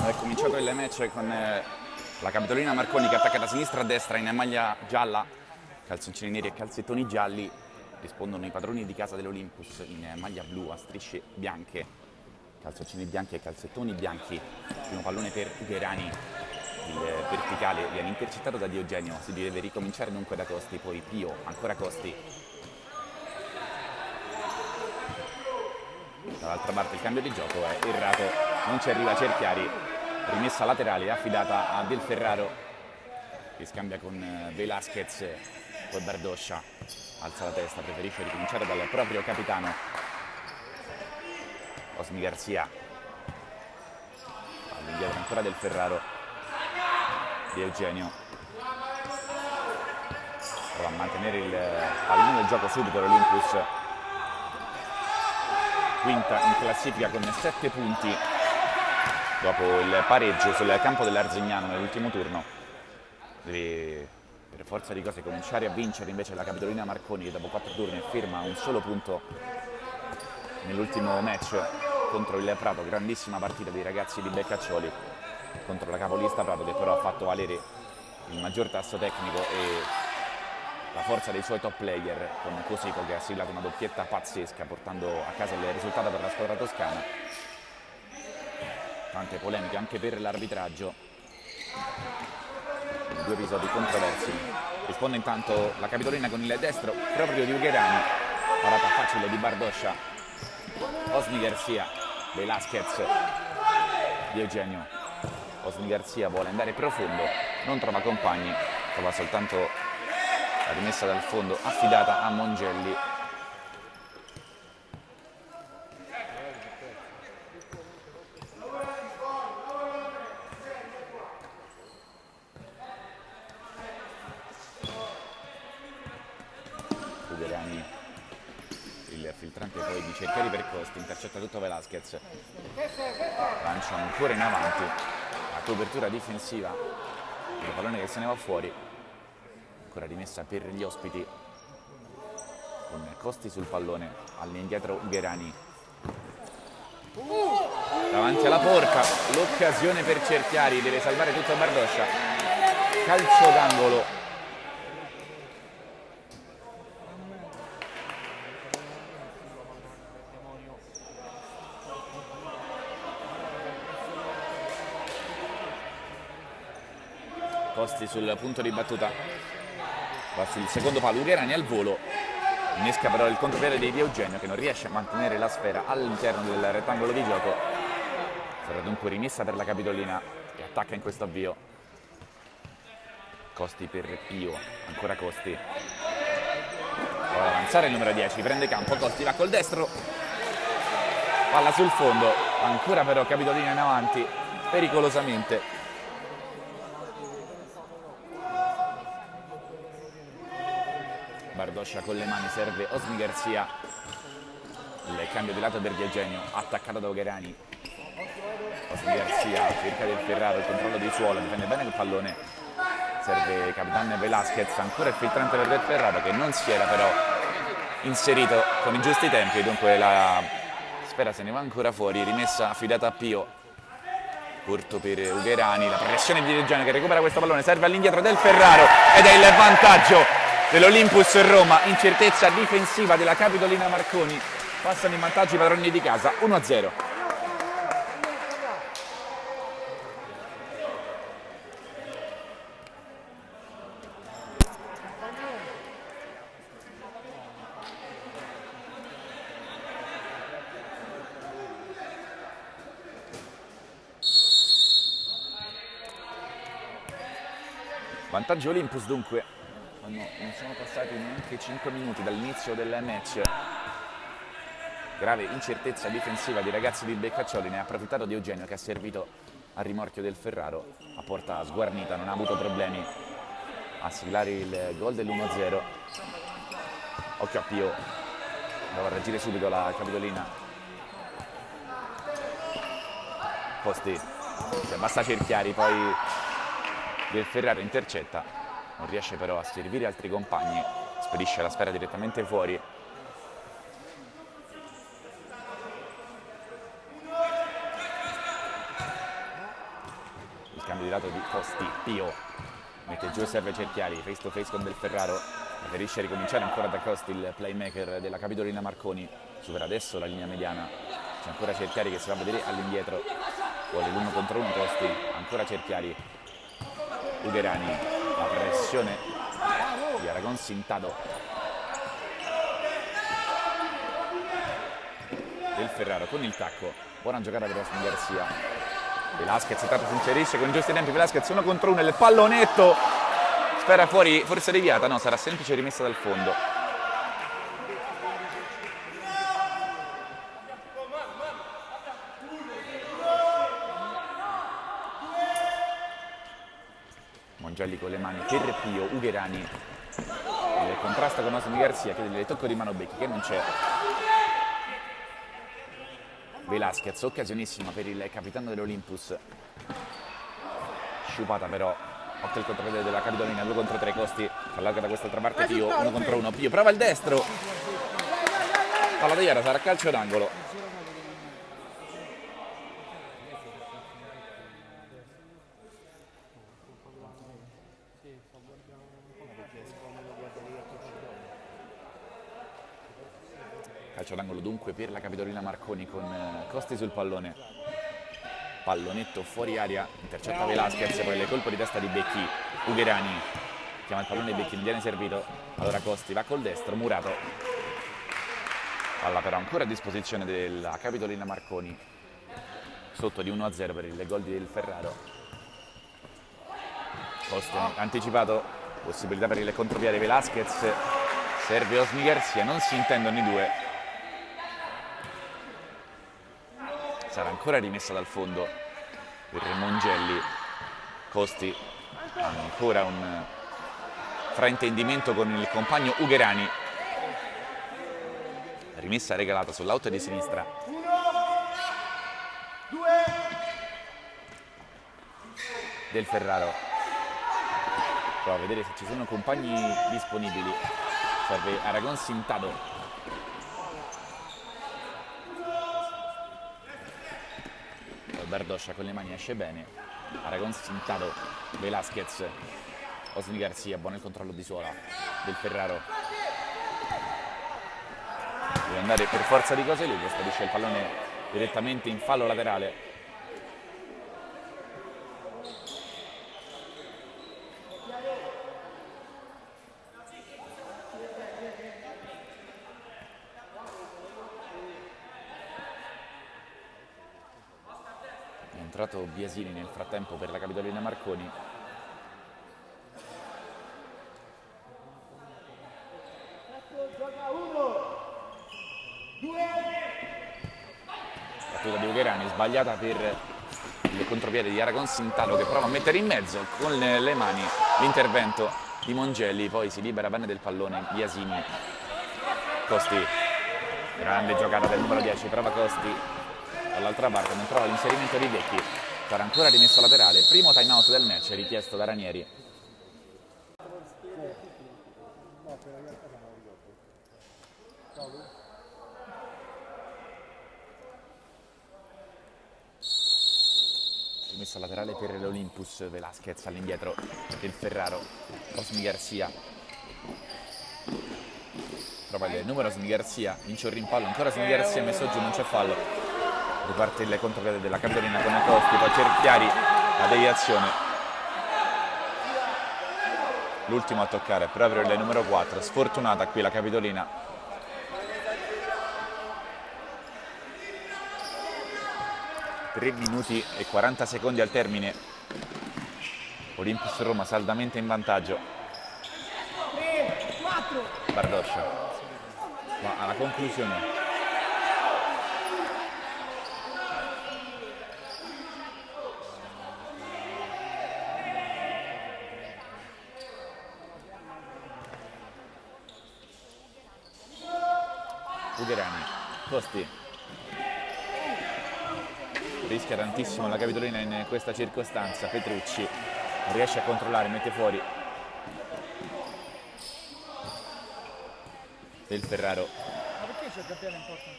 È cominciato il match con la Capitolina Marconi che attacca da sinistra a destra in maglia gialla, calzoncini neri e calzettoni gialli. Rispondono i padroni di casa dell'Olympus in maglia blu a strisce bianche, calzoncini bianchi e calzettoni bianchi. Primo pallone per Ugherani, il verticale viene intercettato da Diogenio, si deve ricominciare dunque da Costi, poi Pio, ancora Costi. Dall'altra parte il cambio di gioco è errato, non ci arriva Cerchiari, rimessa laterale affidata a Del Ferraro che scambia con Velasquez, poi Bardoscia alza la testa, preferisce ricominciare dal proprio capitano Osmi Garcia. All'indietro ancora Del Ferraro, di Eugenio prova a mantenere il pallone del gioco subito l'Olympus, quinta in classifica con 7 punti dopo il pareggio sul campo dell'Arzignano nell'ultimo turno. Deve per forza di cose cominciare a vincere invece la Capitolina Marconi, che dopo 4 turni firma un solo punto nell'ultimo match contro il Prato. Grandissima partita dei ragazzi di Beccaccioli contro la capolista Prato, che però ha fatto valere il maggior tasso tecnico e la forza dei suoi top player, con Cosico che ha siglato una doppietta pazzesca portando a casa il risultato per la squadra toscana. Tante polemiche anche per l'arbitraggio, due episodi controversi. Risponde intanto la Capitolina con il destro proprio di Ugherani, parata facile di Bardoscia, Osmi Garcia, Velasquez, di Eugenio. Osmi Garcia vuole andare profondo, non trova compagni, trova soltanto la rimessa dal fondo affidata a Mongelli. Ugherani, il filtrante poi di Cerchiari per Costi, intercetta tutto Velasquez, lancia ancora in avanti, la copertura difensiva, il pallone che se ne va fuori, ancora rimessa per gli ospiti con Costi sul pallone, all'indietro Ugherani davanti alla porta, l'occasione per Cerchiari, deve salvare tutto Bardoscia, calcio d'angolo. Costi sul punto di battuta, va sul secondo palo, Ugherani al volo, innesca però il contropiede di Eugenio che non riesce a mantenere la sfera all'interno del rettangolo di gioco. Sarà dunque rimessa per la Capitolina che attacca in questo avvio. Costi per Pio, ancora Costi, prova ad avanzare il numero 10, prende campo, Costi va col destro, palla sul fondo, ancora però Capitolina in avanti pericolosamente. Bardoscia con le mani, serve Osmi Garcia, il cambio di lato per Diogenio, attaccato da Ugherani. Osmi Garcia cerca Del Ferraro, il controllo di suolo, difende bene il pallone, serve Capitan Velasquez, ancora il filtrante per Del Ferraro che non si era però inserito con i giusti tempi, dunque la sfera se ne va ancora fuori, rimessa affidata a Pio, corto per Ugherani, la pressione di Diogenio che recupera questo pallone, serve all'indietro Del Ferraro ed è il vantaggio dell'Olympus Roma, incertezza difensiva della Capitolina Marconi, passano in vantaggio i padroni di casa, 1-0. Vantaggio Olympus dunque. Non sono passati neanche 5 minuti dall'inizio del match. Grave incertezza difensiva dei ragazzi di Beccaccioli, ne ha approfittato di Eugenio che ha servito a rimorchio Del Ferraro a porta sguarnita, non ha avuto problemi a siglare il gol dell'1-0. Occhio a Pio, deve reagire subito la Capitolina. Costi, se basta Cerchiari, poi Del Ferraro intercetta. Non riesce però a servire altri compagni, spedisce la sfera direttamente fuori. cambio di lato di Costi, Pio mette giù e serve Cerchiari, face to face con Del Ferraro, preferisce ricominciare ancora da Costi, il playmaker della Capitolina Marconi, supera adesso la linea mediana, c'è ancora Cerchiari che si va a vedere all'indietro, vuole l'1 contro 1 Costi, ancora Cerchiari, Ugherani, la pressione di Aragon Sintado, Del Ferraro con il tacco, buona giocata per Osmi Garcia, Velasquez intanto si inserisce con i giusti tempi, Velasquez 1 contro 1, il pallonetto, sfera fuori, forse deviata, no, sarà semplice rimessa dal fondo. Mongelli con le mani per Pio, Ugherani, il contrasto con Osmi Garcia, chiede il tocco di mano Becchi che non c'è. Velasquez, occasionissima per il capitano dell'Olympus, sciupata però, otto il contropiede della Capitolina, 2 contro 3 Costi, allarga da quest'altra parte Pio, 1 contro 1, Pio prova il destro, palla tagliata, sarà calcio d'angolo. Calcio d'angolo dunque per la Capitolina Marconi con Costi sul pallone, pallonetto fuori aria, intercetta Velasquez, poi le colpo di testa di Becchi, Ugherani chiama il pallone Becchi, non viene servito, allora Costi va col destro, Murato, palla però ancora a disposizione della Capitolina Marconi, sotto di 1-0 per il gol di Del Ferraro. Costi anticipato, possibilità per il contropiede, Velasquez, serve Osmi Garcia, non si intendono i due. Sarà ancora rimessa dal fondo per Mongelli, Costi, ancora un fraintendimento con il compagno Ugherani, rimessa regalata sull'auto di sinistra. Del Ferraro prova a vedere se ci sono compagni disponibili, serve Aragon Sintado. Bardoscia con le mani esce bene, Aragon Sintado, Velasquez, Osmi Garcia, buono il controllo di suola, Del Ferraro deve andare per forza di cose lui, che spedisce il pallone direttamente in fallo laterale. È entrato Biasini nel frattempo per la Capitolina Marconi. Battuta di Ugherani sbagliata per il contropiede di Aragon Sintalo che prova a mettere in mezzo con le mani l'intervento di Mongelli, poi si libera bene del pallone Biasini. Costi, grande giocata del numero 10, prova Costi dall'altra parte, non trova l'inserimento di Becchi, sarà ancora rimesso laterale, primo time out del match richiesto da Ranieri. Rimessa laterale per l'Olympus, Velasquez all'indietro, Del Ferraro, Osmi Garcia, trova il numero Osmi Garcia, vince un rimpallo, ancora Osmi Garcia messo giù, non c'è fallo. Riparte il contropiede della Capitolina con i Costi, poi Cerchiari, la deviazione. L'ultimo a toccare proprio il numero 4, sfortunata qui la Capitolina. Tre minuti e 40 secondi al termine. Olympus Roma saldamente in vantaggio. Bardoscia. Ma alla conclusione Ugherani, Costi, rischia tantissimo la Capitolina in questa circostanza, Petrucci non riesce a controllare, mette fuori Del Ferraro,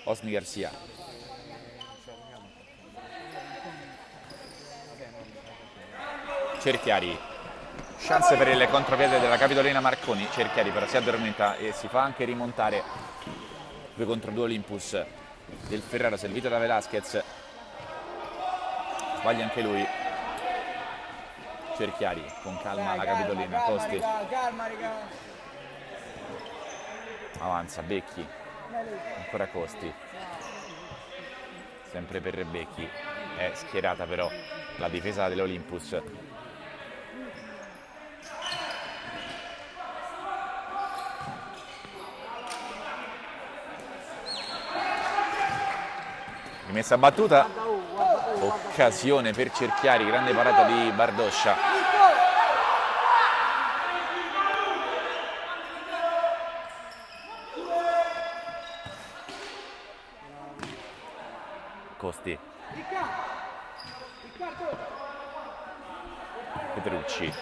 Osmi Garcia, Cerchiari, chance per il contropiede della Capitolina Marconi. Cerchiari però si addormenta e si fa anche rimontare. 2 contro 2 Olympus del Ferrara, servito da Velasquez. Sbaglia anche lui. Cerchiari con calma la Capitolina. Costi avanza, Becchi, ancora Costi, sempre per Becchi. È schierata però la difesa dell'Olympus. Rimessa battuta, occasione per Cerchiari, grande parata di Bardoscia. Costi, Petrucci,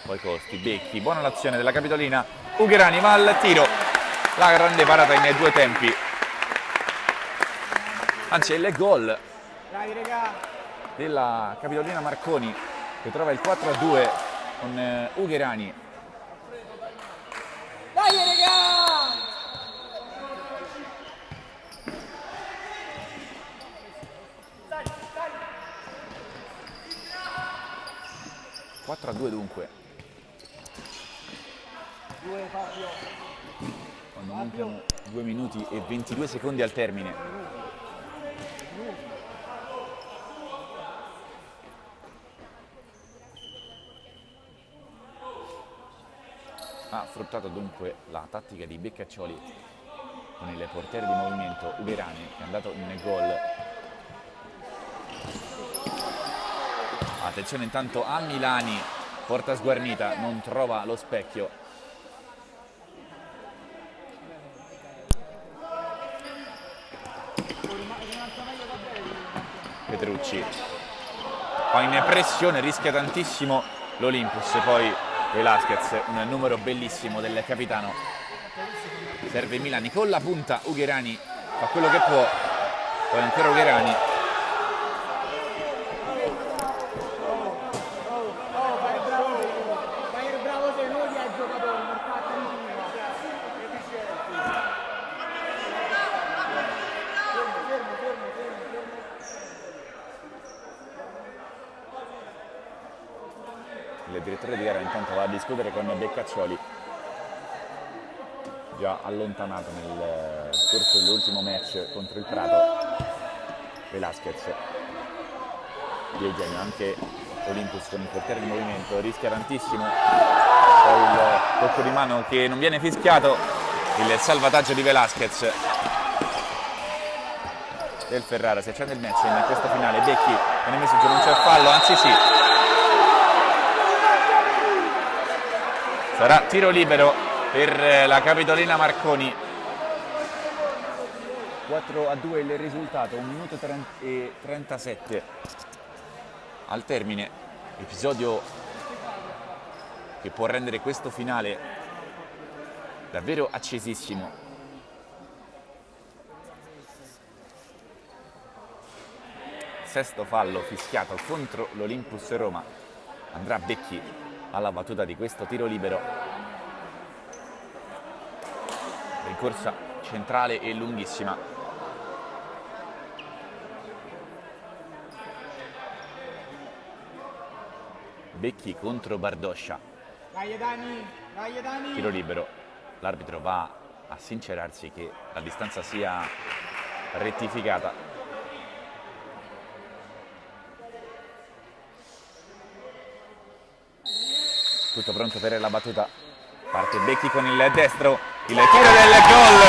poi Costi, Becchi, buona l'azione della Capitolina. Ugherani va al tiro, la grande parata in 2 tempi. Anzi, è il gol della Capitolina Marconi che trova il 4-2 con Ugherani. Dai raga! 4-2 dunque. Quando mancano 2 minuti e 22 secondi al termine. Ha sfruttato dunque la tattica di Beccaccioli con il portiere di movimento Ugherani, che è andato in gol. Attenzione intanto a Milani, porta sguarnita, non trova lo specchio. Petrucci fa in pressione, rischia tantissimo l'Olympus, poi Velasquez, un numero bellissimo del capitano. Serve Milani con la punta, Ugherani fa quello che può, poi ancora Ugherani. Il direttore di gara intanto va a discutere con Beccaccioli, già allontanato nel corso dell'ultimo match contro il Prato. Velasquez di Eugenio, anche Olympus con il portiere di movimento, rischia tantissimo, poi il tocco di mano che non viene fischiato, il salvataggio di Velasquez del Ferrara. Si accende il match in questo finale. Becchi viene messo giù, non c'è fallo, anzi sì. Sarà tiro libero per la Capitolina Marconi. 4-2 il risultato, 1 minuto e 37 al termine. Episodio che può rendere questo finale davvero accesissimo. Sesto fallo fischiato contro l'Olympus Roma. Andrà Becchi alla battuta di questo tiro libero. Rincorsa centrale e lunghissima. Becchi contro Bardoscia. Tiro libero. L'arbitro va a sincerarsi che la distanza sia rettificata. Tutto pronto per la battuta. Parte Becchi con il destro, il tiro del gol.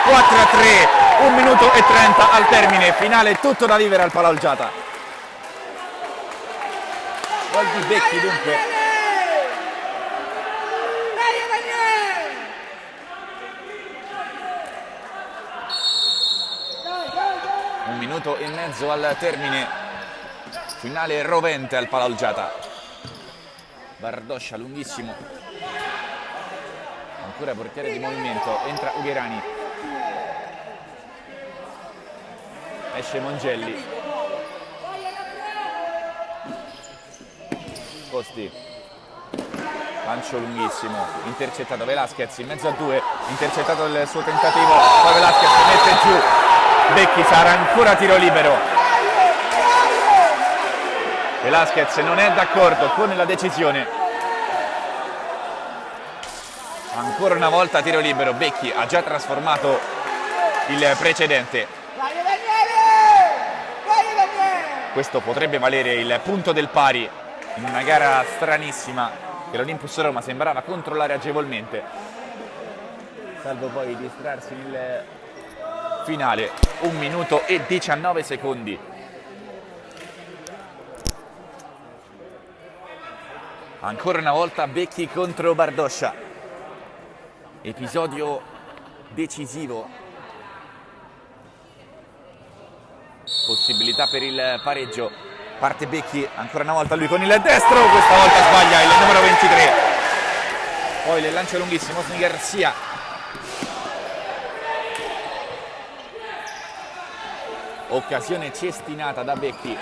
4-3, 1 minuto e 30 al termine. Finale tutto da vivere al Palaolgiata. Gol di Becchi dunque. 1 minuto e mezzo al termine. Finale rovente al Palaolgiata. Bardoscia lunghissimo, ancora portiere di movimento, entra Ugherani, esce Mongelli, Costi, lancio lunghissimo, intercettato Velasquez in mezzo a due, intercettato il suo tentativo, poi Velasquez mette giù, Becchi sarà ancora tiro libero. Velasquez non è d'accordo con la decisione, ancora una volta tiro libero. Becchi ha già trasformato il precedente. Questo potrebbe valere il punto del pari in una gara stranissima che l'Olympus Roma sembrava controllare agevolmente, salvo poi distrarsi nel finale. 1 minuto e 19 secondi. Ancora una volta Becchi contro Bardoscia, episodio decisivo, possibilità per il pareggio. Parte Becchi, ancora una volta lui con il destro, questa volta sbaglia il numero 23. Poi il lancio lunghissimo, Osni Garcia. Occasione cestinata da Becchi,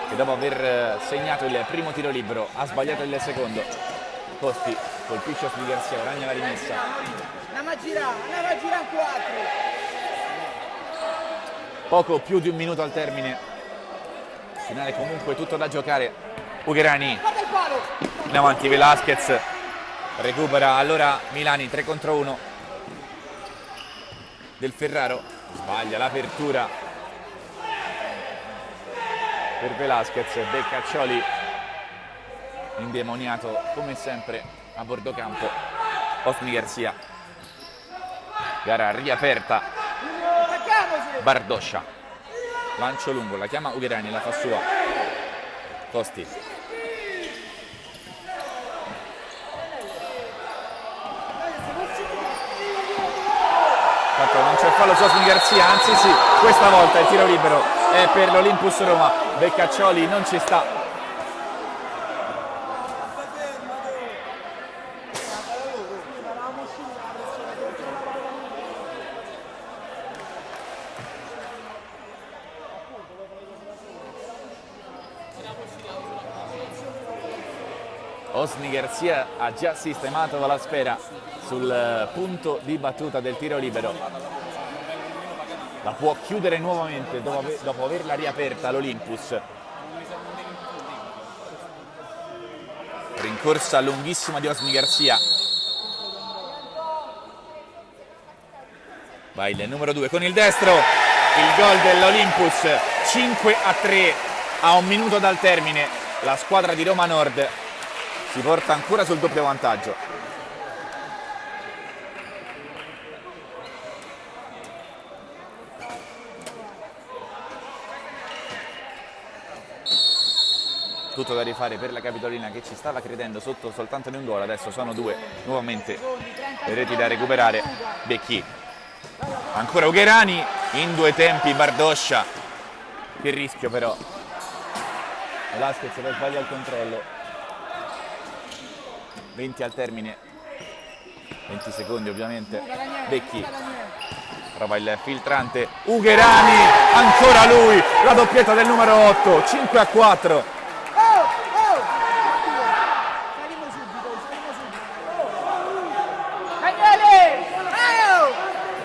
che dopo aver segnato il primo tiro libero ha sbagliato il secondo. Costi colpisce Osni Garcia, guadagna la rimessa. Andiamo a girare 4. Poco più di un minuto al termine, finale comunque tutto da giocare. Ugherani in avanti, Velasquez recupera allora Milani, 3 contro 1 del Ferraro, sbaglia l'apertura per Velasquez. Beccaccioli indemoniato come sempre a bordo campo. Osni Garcia, gara riaperta. Bardoscia, lancio lungo, la chiama Ugherani, la fa sua. Costi, tanto non c'è fallo su Osni Garcia, anzi sì, questa volta il tiro libero è per l'Olympus Roma. Beccaccioli non ci sta. Osni Garcia ha già sistemato la sfera sul punto di battuta del tiro libero. La può chiudere nuovamente dopo averla riaperta l'Olympus. Rincorsa lunghissima di Osni Garcia. Va il numero 2 con il destro. Il gol dell'Olympus, 5-3 a 1 minuto dal termine. La squadra di Roma Nord si porta ancora sul doppio vantaggio. Tutto da rifare per la Capitolina, che ci stava credendo sotto soltanto di un gol. Adesso sono 2 nuovamente le reti da recuperare. Becchi, ancora Ugherani, in 2 tempi Bardoscia. Che rischio però. Velasquez poi sbaglia il controllo. 20 al termine, 20 secondi ovviamente. Becchi prova il filtrante, Ugherani, ancora lui, la doppietta del numero 8, 5-4.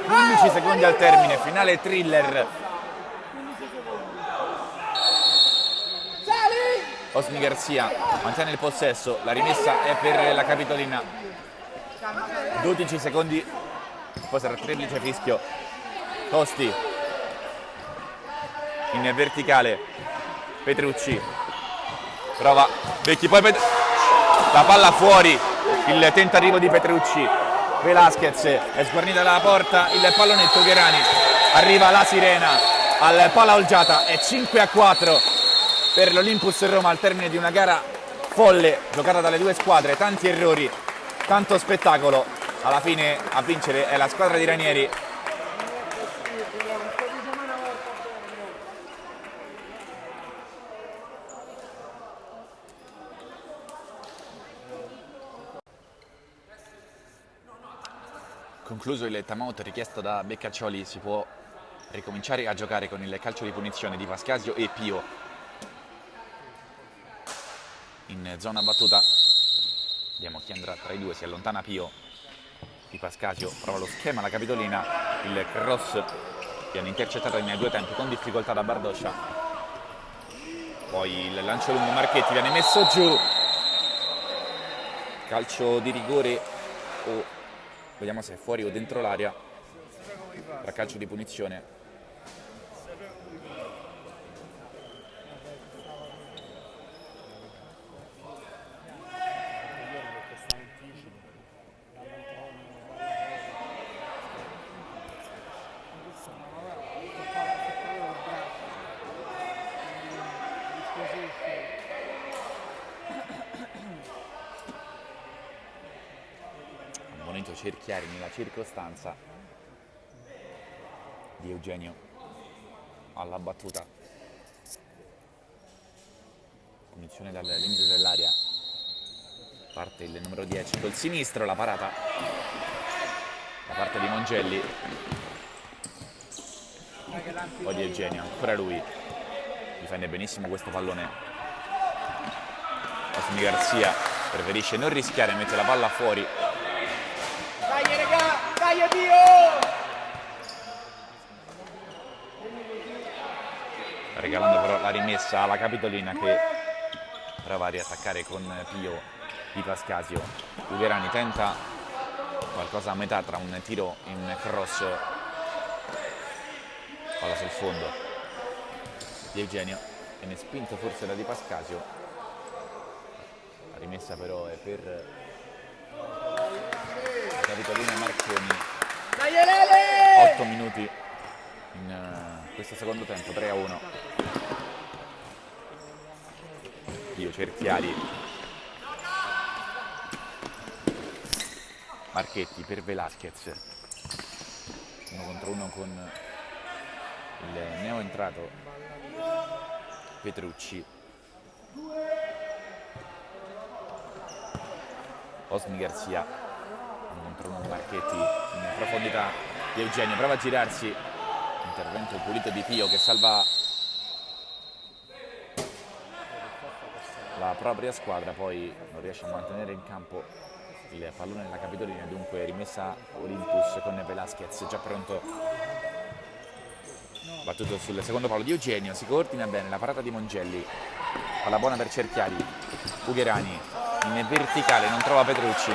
15 secondi al termine, finale thriller. Osni Garcia mantiene il possesso, la rimessa è per la Capitolina. 12 secondi, poi sarà triplice fischio. Costi in verticale, Petrucci prova Becchi, poi la palla fuori, il tentativo di Petrucci. Velasquez è sguarnita dalla porta, il pallonetto. Ugherani, arriva la sirena al pala olgiata, è 5-4 per l'Olympus Roma al termine di una gara folle giocata dalle 2 squadre, tanti errori, tanto spettacolo. Alla fine a vincere è la squadra di Ranieri. Concluso il timeout richiesto da Beccaccioli, si può ricominciare a giocare con il calcio di punizione di Pascasio e Pio. in zona battuta. Vediamo chi andrà tra i due, si allontana Pio. Di Pascasio prova lo schema, la Capitolina, il cross viene intercettato nei due tempi con difficoltà da Bardoscia. Poi il lancio lungo Marchetti viene messo giù. Calcio di rigore o vediamo se è fuori o dentro l'area. Tra calcio di punizione. Cerchiari nella circostanza di Eugenio alla battuta, punizione dal limite dell'area, parte il numero 10 col sinistro, la parata da parte di Mongelli, poi di Eugenio, ancora lui difende benissimo questo pallone. Osmi Garcia preferisce non rischiare, mette la palla fuori. Dai raga, dai Dio! Regalando però la rimessa alla Capitolina che prova a riattaccare con Pio di Pascasio. Ugherani tenta qualcosa a metà tra un tiro e un cross, palla sul fondo di Eugenio, viene spinto forse da Di Pascasio, la rimessa però è per Capitolina Marconi. 8 minuti in questo secondo tempo, 3-1. Pio Cerchiari, Marchetti per Velasquez, 1 contro 1 con il neo entrato Petrucci. Osmi Garcia, 1 contro 1 Marchetti in profondità di Eugenio, prova a girarsi, intervento pulito di Pio che salva la propria squadra, poi non riesce a mantenere in campo il pallone della Capitolina, dunque rimessa Olympus con Velasquez già pronto, battuto sul secondo palo di Eugenio, si coordina bene la parata di Mongelli, palla buona per Cerchiari, Ugherani in verticale, non trova Petrucci.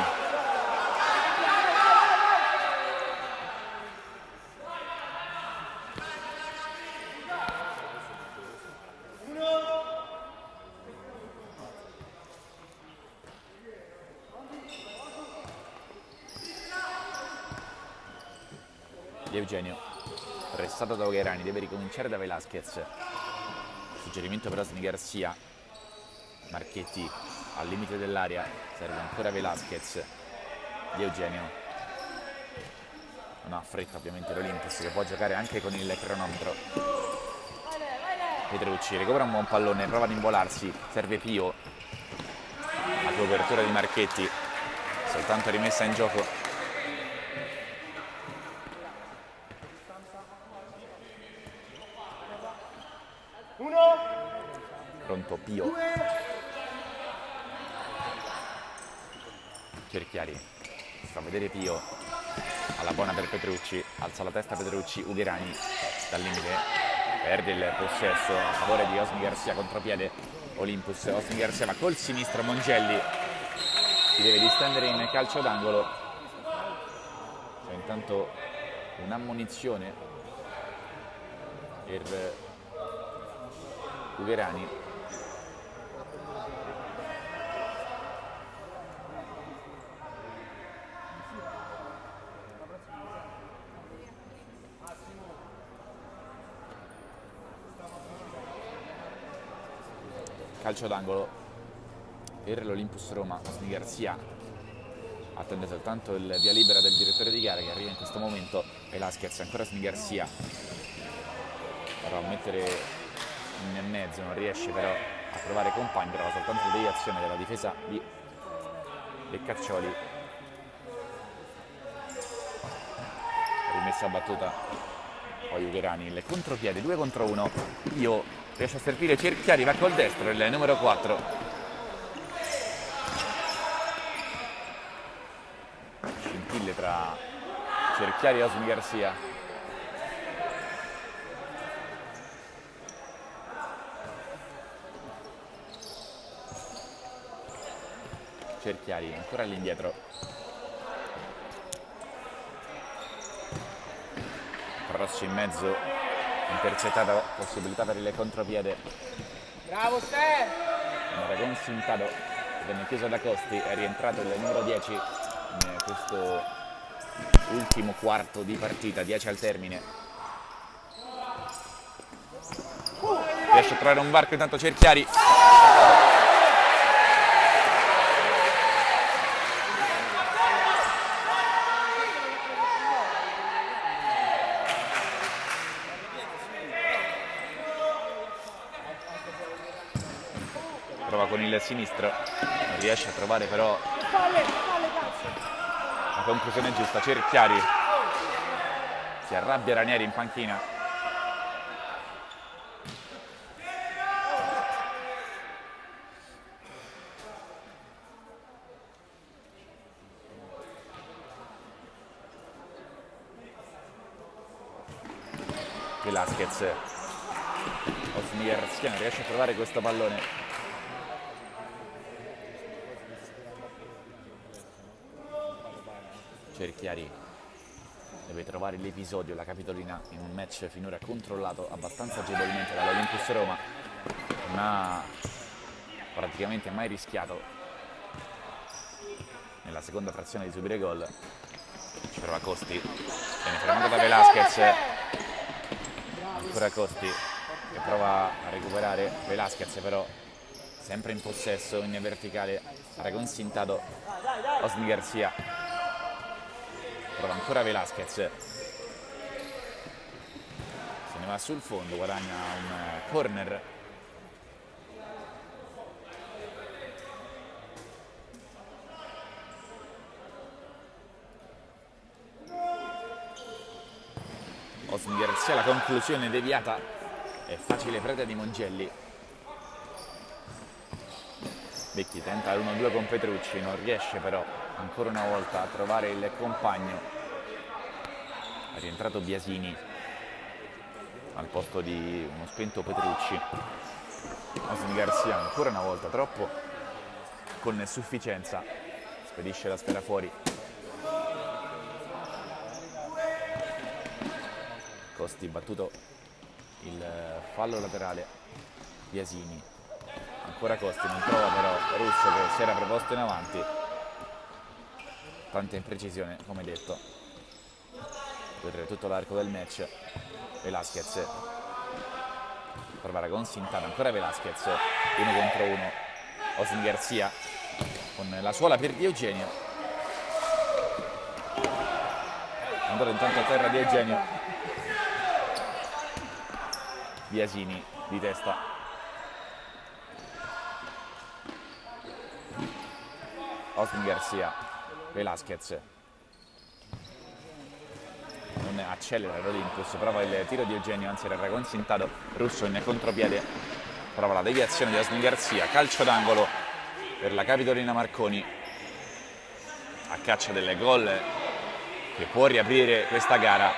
Di Eugenio, pressato da Ugherani, deve ricominciare da Velasquez, suggerimento per Osmi Garcia, Marchetti al limite dell'area, serve ancora Velasquez, di Eugenio, non ha fretta ovviamente l'Olympus che può giocare anche con il cronometro. Petrucci recupera un buon pallone, prova ad involarsi, serve Pio, la copertura di Marchetti, soltanto rimessa in gioco pronto Pio. Cerchiari, fa vedere Pio, alla buona per Petrucci, alza la testa Petrucci, Ugherani dal limite, perde il possesso a favore di Osmi Garcia, contropiede Olympus, Osmi Garcia ma col sinistro Mongelli si deve distendere in calcio d'angolo, c'è intanto un'ammonizione per Ugherani. Calcio d'angolo per l'Olympus Roma. Osmi Garcia attende soltanto il via libera del direttore di gara che arriva in questo momento. Velasquez, ancora Osmi Garcia, prova a mettere in mezzo, non riesce però a trovare compagni, trova soltanto la deviazione della difesa di Beccaccioli. Rimessa a battuta poi Ugherani, il contropiede, 2 contro 1. Io riesce a servire Cerchiari, va col destro il numero 4. scintille tra Cerchiari e Osmi Garcia. Cerchiari ancora all'indietro. Cross in mezzo, intercettata, possibilità per il contropiede. Bravo Ste! Aragon Sintado venne chiuso da Costi, è rientrato il numero 10 in questo ultimo quarto di partita, 10 al termine. Riesce a trovare un varco intanto Cerchiari. Prova con il sinistro, non riesce a trovare però la conclusione giusta. Cerchiari, si arrabbia Ranieri in panchina. Velasquez, Osmi Garcia non riesce a trovare questo pallone. Cerchiari deve trovare l'episodio, la Capitolina in un match finora controllato abbastanza agevolmente dall'Olympus Roma, non ha praticamente mai rischiato nella seconda frazione di subire gol. Ci prova Costi, viene fermato da Velasquez, ancora Costi che prova a recuperare Velasquez, però sempre in possesso in verticale. Aragon Sintado, Osmi Garcia. Prova ancora Velasquez, se ne va sul fondo, guadagna un corner. Osmi Garcia, la conclusione deviata, è facile preda di Mongelli. Vecchi tenta l'1-2 con Petrucci, non riesce però ancora una volta a trovare il compagno. È rientrato Biasini al posto di uno spento Petrucci. Osmi Garcia ancora una volta troppo con sufficienza, spedisce la sfera fuori. Costi battuto il fallo laterale. Biasini, ancora Costi, non trova però Russo che si era proposto in avanti. Tanta imprecisione, come detto, per tutto l'arco del match. Velasquez prova Aragon Sintado, ancora Velasquez, 1 contro 1. Osmi Garcia con la suola per Di Eugenio. Ancora intanto a terra Di Eugenio. Biasini di testa. Osmi Garcia, Velasquez non accelera l'Olympus, prova il tiro di Eugenio, anzi era Aragon Sintado. Russo in contropiede, prova la deviazione di Osmi Garcia, calcio d'angolo per la Capitolina Marconi, a caccia del gol che può riaprire questa gara.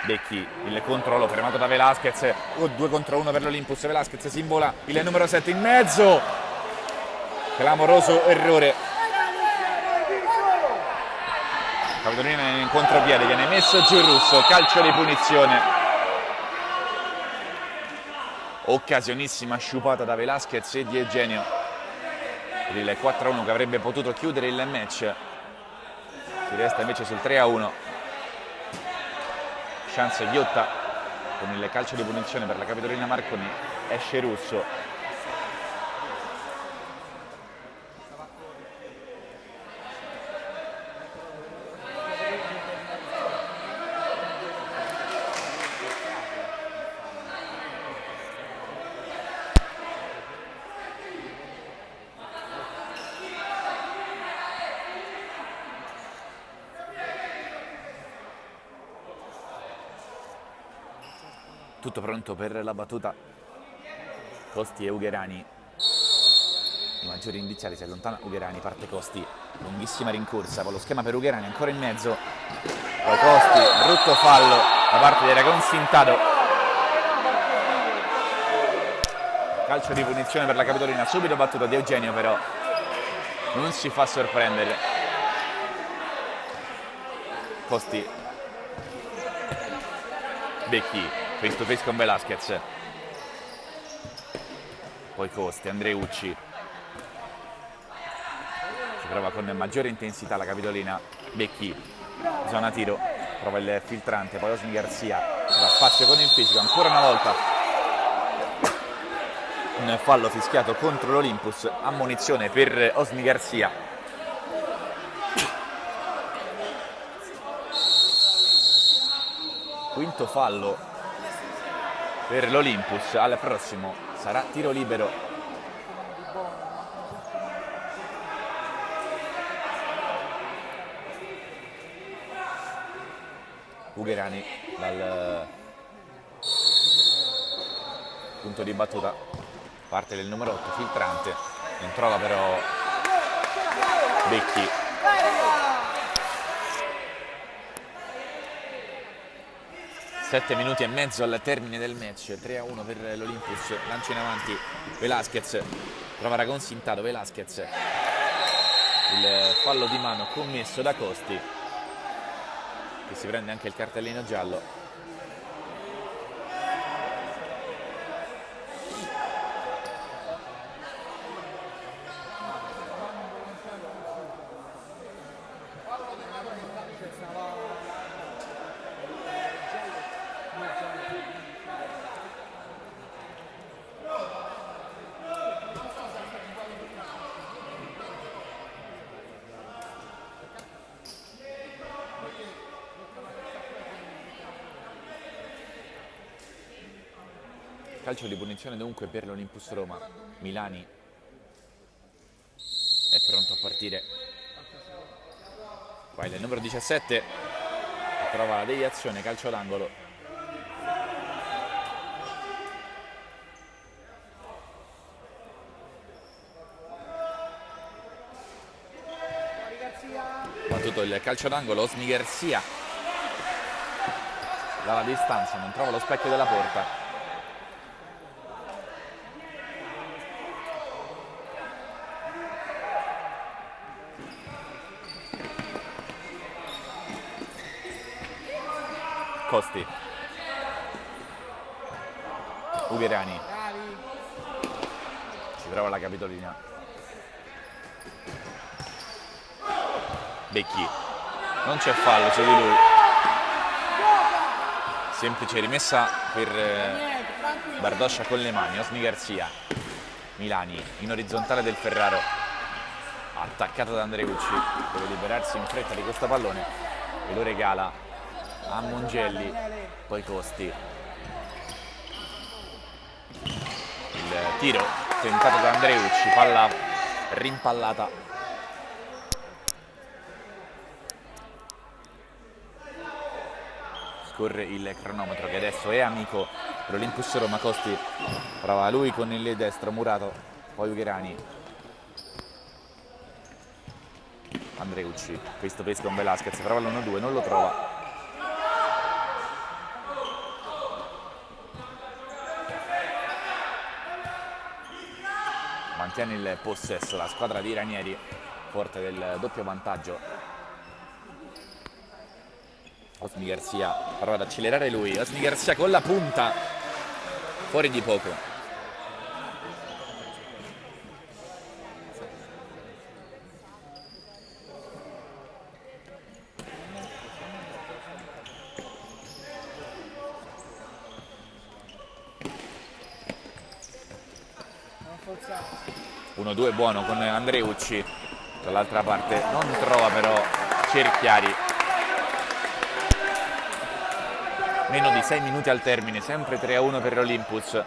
Becchi, il controllo fermato da Velasquez, 2 contro 1 per l'Olympus. Velasquez si invola il numero 7 in mezzo, clamoroso errore. Capitolina in contropiede, viene messo giù Russo, calcio di punizione. Occasionissima sciupata da Velasquez e Di Eugenio per il 4-1 che avrebbe potuto chiudere il match. Si resta invece sul 3-1. Chance ghiotta con il calcio di punizione per la Capitolina Marconi. Esce Russo. Tutto pronto per la battuta. Costi e Ugherani. I maggiori indiziati, si allontana Ugherani, parte Costi. lunghissima rincorsa, con lo schema per Ugherani ancora in mezzo, poi Costi, brutto fallo da parte di Aragon Sintado, calcio di punizione per la Capitolina, subito battuto di Eugenio, però non si fa sorprendere. Costi, Becchi, face to face con Velasquez, poi Costi, Andreucci, ci prova con maggiore intensità la Capitolina, Becchi, zona tiro, prova il filtrante, poi Osmi Garcia, trova spazio con il fisico, ancora una volta un fallo fischiato contro l'Olympus, ammonizione per Osmi Garcia. Quinto fallo per l'Olympus, al prossimo sarà tiro libero. Ugherani dal punto di battuta, parte del numero 8, filtrante, non trova però Becchi. Sette minuti e mezzo al termine del match, 3-1 per l'Olympus, lancio in avanti Velasquez, prova Aragon Sintado, Velasquez, il fallo di mano commesso da Costi, che si prende anche il cartellino giallo. Calcio di punizione dunque per l'Olympus Roma. Milani è pronto a partire. Qua il numero 17 trova la deviazione, calcio d'angolo. Battuto il calcio d'angolo, Osmi Garcia dalla distanza, non trova lo specchio della porta. Costi, Ugherani, ci prova la Capitolina, Becchi, non c'è fallo su di lui, semplice rimessa per Bardoscia con le mani. Osmi Garcia, Milani in orizzontale del Ferraro, attaccato da Andreucci, deve liberarsi in fretta di questo pallone e lo regala a Mongelli, poi Costi, il tiro tentato da Andreucci, palla rimpallata, scorre il cronometro che adesso è amico per l'Olympus Roma. Costi prova lui con il destro, Murato, poi Ugherani, Andreucci, questo pesca con Velasquez, prova l'1-2, non lo trova. Mantiene il possesso la squadra di Ranieri, forte del doppio vantaggio. Osmi Garcia prova ad accelerare lui, Osmi Garcia con la punta, fuori di poco. Uno 2 buono con Andreucci, dall'altra parte non trova però Cerchiari. Meno di 6 minuti al termine, sempre 3-1 per l'Olympus.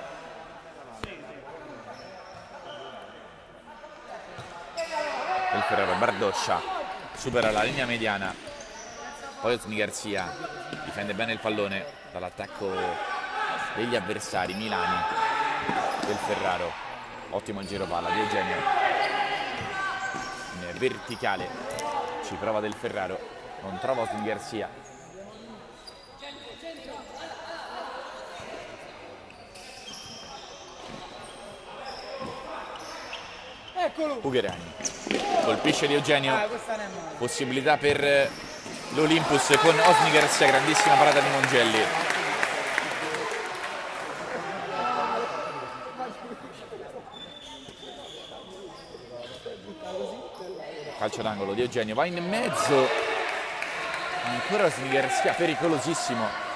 Il Ferraro, Bardoscia supera la linea mediana, poi Osmi Garcia difende bene il pallone dall'attacco degli avversari. Milani del Ferraro, ottimo il giro palla di Eugenio in verticale, ci prova Del Ferraro, non trova Osni Garcia. Eccolo! Ugherani colpisce di Eugenio, Questa non è male. possibilità per l'Olympus con Osni Garcia, grandissima parata di Mongelli. Calcio d'angolo di Eugenio, va in mezzo, ancora Osni Garcia, pericolosissimo.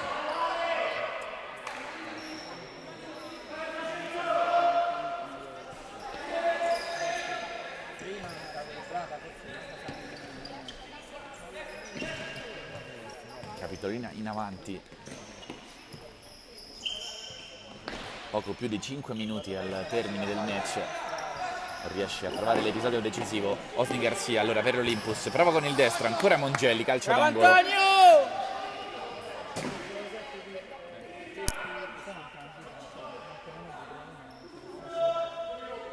Capitolina in avanti, poco più di 5 minuti al termine del match, non riesce a trovare l'episodio decisivo. Osni Garcia allora per l'Olympus, prova con il destro, ancora Mongelli, calcio d'angolo. Antonio!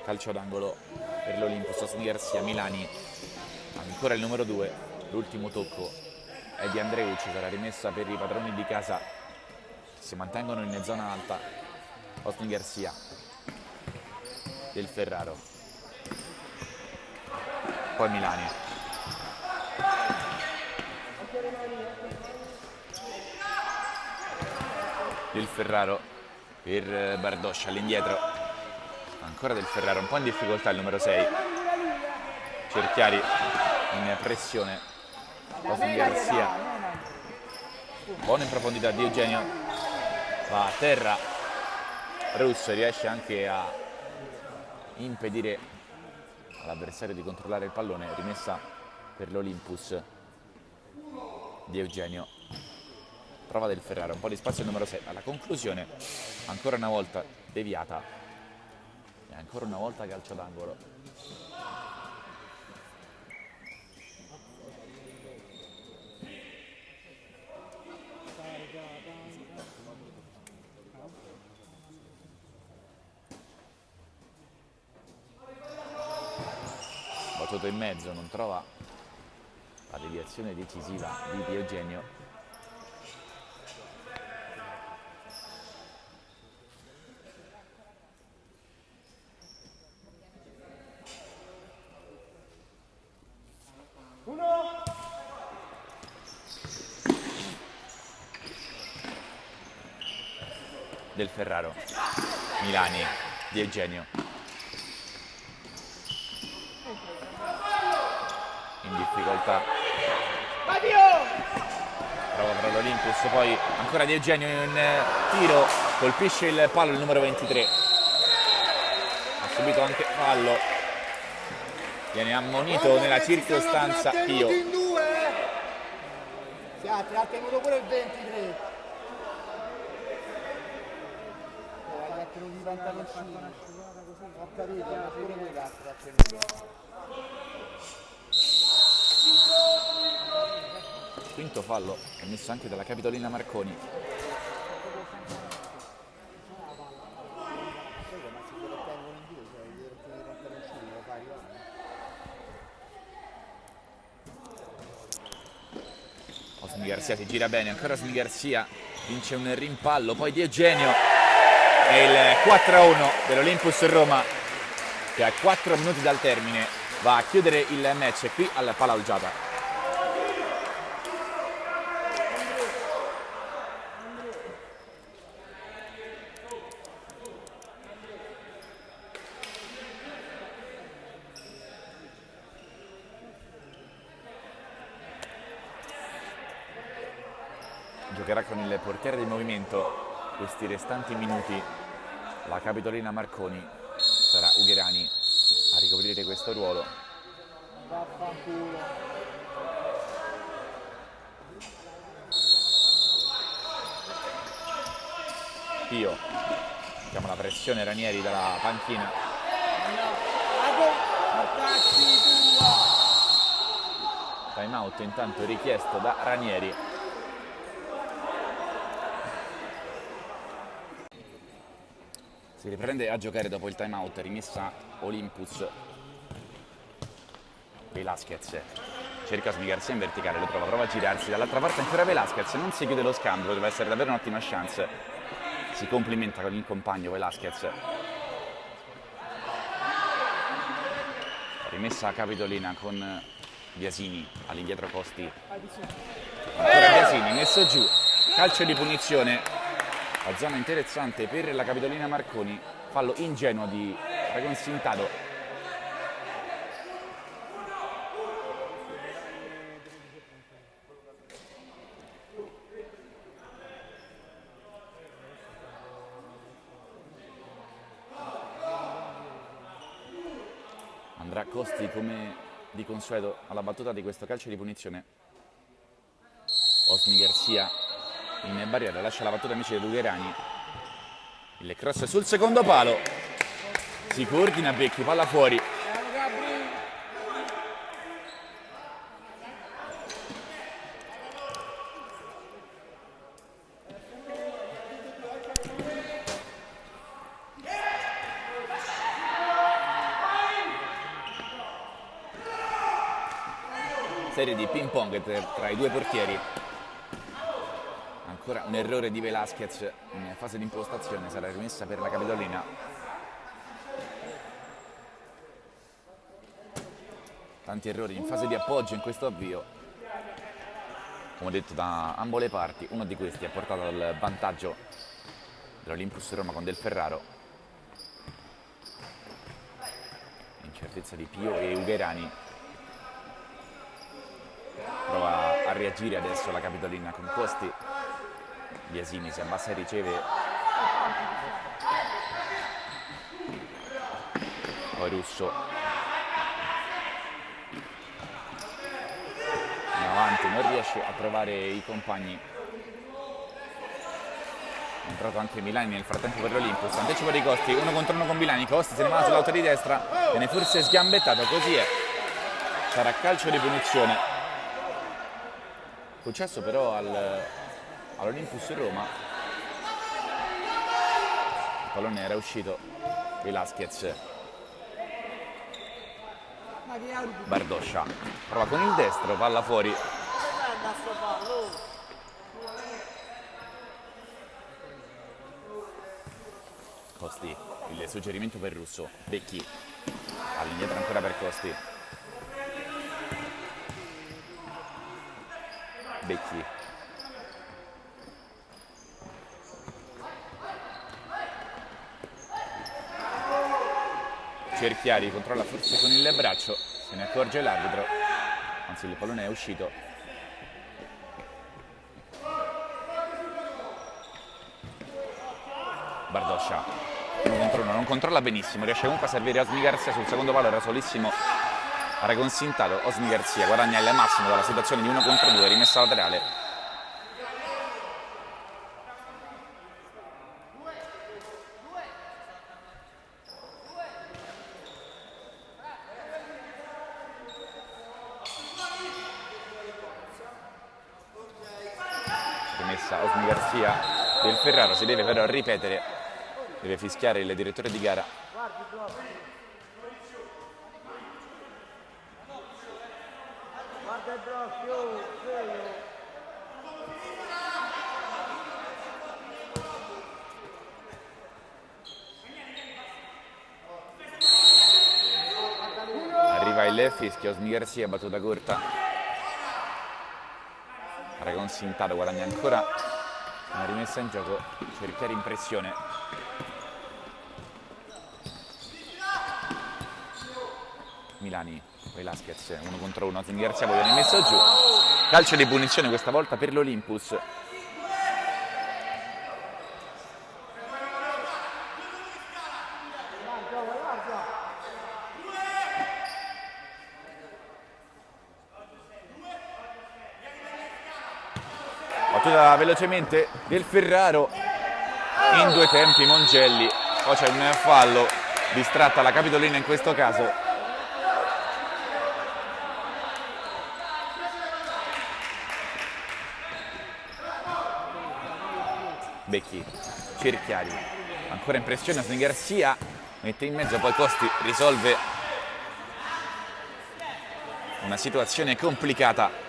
Calcio d'angolo per l'Olympus, Osni Garcia, Milani, ancora il numero 2, l'ultimo tocco è di Andreucci, sarà rimessa per i padroni di casa, si mantengono in zona alta. Osni Garcia, Del Ferraro, poi Milani. Del Ferraro per Bardoscia all'indietro, ancora Del Ferraro, un po' in difficoltà il numero 6, Cerchiari in pressione, Osni Garcia, buona in profondità di Eugenio, va a terra, Russo riesce anche a impedire all'avversario di controllare il pallone, rimessa per l'Olympus di Eugenio, trova Del Ferraro, un po' di spazio il numero 6, alla conclusione ancora una volta deviata e ancora una volta calcio d'angolo. Battuto in mezzo, non trova la deviazione decisiva di Eugenio. Del Ferraro, Milani di Eugenio, in difficoltà, prova per l'Olympus, poi ancora di Eugenio in tiro, colpisce il palo il numero 23, ha subito anche fallo, viene ammonito nella circostanza Pio. Ha tenuto pure il 23. Di pantaloncini. Ho capito, ma pure quella ha tenuto. Quinto fallo commesso anche dalla Capitolina Marconi. Osni Garcia si gira bene, ancora Osni Garcia vince un rimpallo, poi di Eugenio e il 4-1 dell'Olympus Roma, che a 4 minuti dal termine va a chiudere il match qui al Palaugiata. Giocherà con il portiere del movimento questi restanti minuti la Capitolina Marconi, sarà Ugherani a ricoprire questo ruolo. Pio chiama la pressione Ranieri dalla panchina. Time out intanto richiesto da Ranieri. Si riprende a giocare dopo il time out, rimessa Olympus. Velasquez cerca Osmi Garcia in verticale, lo trova, prova a girarsi, dall'altra parte ancora Velasquez, non si chiude lo scambio, potrebbe essere davvero un'ottima chance. Si complimenta con il compagno Velasquez. Rimessa a Capitolina con Biasini, all'indietro Costi. Ancora Biasini, messo giù, calcio di punizione. La zona interessante per la Capitolina Marconi, fallo ingenuo di Reconsintado. Andrà Costi come di consueto alla battuta di questo calcio di punizione. Osmi Garcia in barriera, lascia la battuta invece di Lugherani. Il cross sul secondo palo. Si coordina Becchi, palla fuori. Serie di ping pong tra i due portieri. Ancora un errore di Velasquez in fase di impostazione, sarà rimessa per la Capitolina. Tanti errori in fase di appoggio in questo avvio, come detto da ambo le parti. Uno di questi ha portato al vantaggio dell'Olympus Roma con Del Ferraro. Incertezza di Pio e Ugherani. Prova a reagire adesso la Capitolina con Costi. Biasini si abbassa e riceve. Poi Russo in avanti, non riesce a trovare i compagni. È entrato anche Milani nel frattempo per l'Olympus. Anticipo di Costi, 1 contro 1 con Milani. Costi se ne va sull'auto di destra, viene forse sgambettato, così è. Sarà calcio di punizione. Concesso però all'Olympus Roma. Il pallone era uscito. Velasquez. Bardoscia prova con il destro, palla fuori. Costi, il suggerimento per Russo. Becchi all'indietro ancora per Costi. Becchi. Cerchiari controlla forse con il braccio, se ne accorge l'arbitro, anzi il pallone è uscito. Bardoscia, 1 contro 1, non controlla benissimo, riesce comunque a servire Osmi Garcia sul secondo palo, era solissimo. Reconsintado. Osmi Garcia guadagna il massimo dalla situazione di 1 contro 2, rimessa laterale. Rimessa Osmi Garcia. Del Ferraro si deve però ripetere, deve fischiare il direttore di gara. Arriva il fischio, Osmi Garcia, battuta corta. Reconsintado guadagna ancora una rimessa in gioco, cercare impressione. Milani, Velasquez, 1 contro 1, Osmi Garcia poi viene messo giù. Calcio di punizione questa volta per l'Olympus. Battuta velocemente del Ferraro in 2 tempi Mongelli. Poi c'è un fallo, distratta la Capitolina in questo caso. Becchi, Cerchiari, ancora in pressione Osmi Garcia, mette in mezzo, poi Costi risolve Una situazione complicata.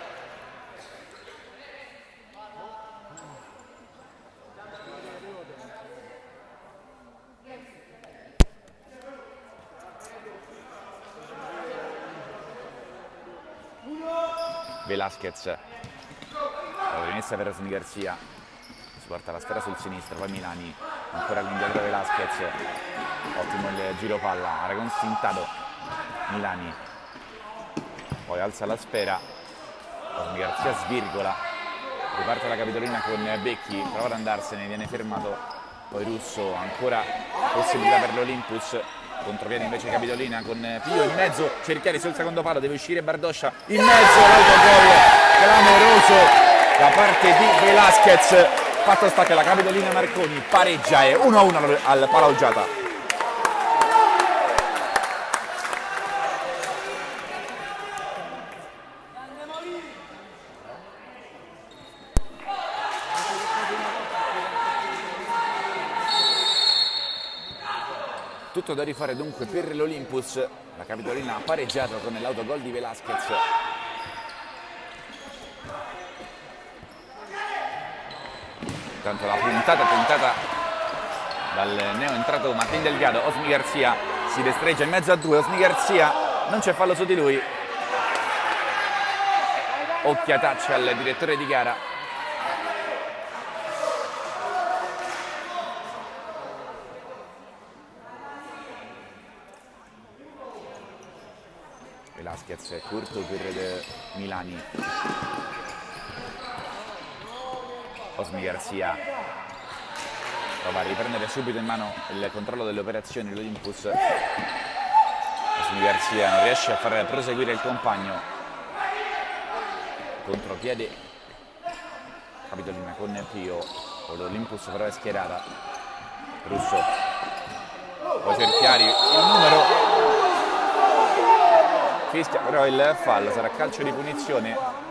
Velasquez, la rimessa per Osni Garcia, si porta la sfera sul sinistro, poi Milani, ancora all'indietro Velasquez, ottimo il giro palla, Aragon sfintado, Milani, poi alza la sfera, Osni Garcia svirgola, riparte la Capitolina con Becchi, prova ad andarsene, viene fermato, poi Russo, ancora possibilità per l'Olympus, contropiede invece Capitolina con Pio in mezzo, Cerchiari sul secondo palo, deve uscire Bardoscia, in mezzo l'autogol clamoroso da parte di Velasquez. Fatto sta che la Capitolina Marconi pareggia e 1-1 al Palaugiata. Tutto da rifare dunque per l'Olympus, la Capitolina ha pareggiato con l'autogol di Velasquez. Intanto la puntata tentata dal neo entrato Martin Delgado, Osni Garcia si destreggia in mezzo a due, Osni Garcia, non c'è fallo su di lui. Occhiataccia al direttore di gara. Velasquez corto per Milani. Osni Garcia prova a riprendere subito in mano il controllo delle operazioni l'Olympus. Osni Garcia non riesce a far proseguire il compagno. Contropiede Capitolina con Pio. L'Olympus però è schierata. Russo. Poi Cerchiari il numero. Fischia però il fallo, sarà calcio di punizione.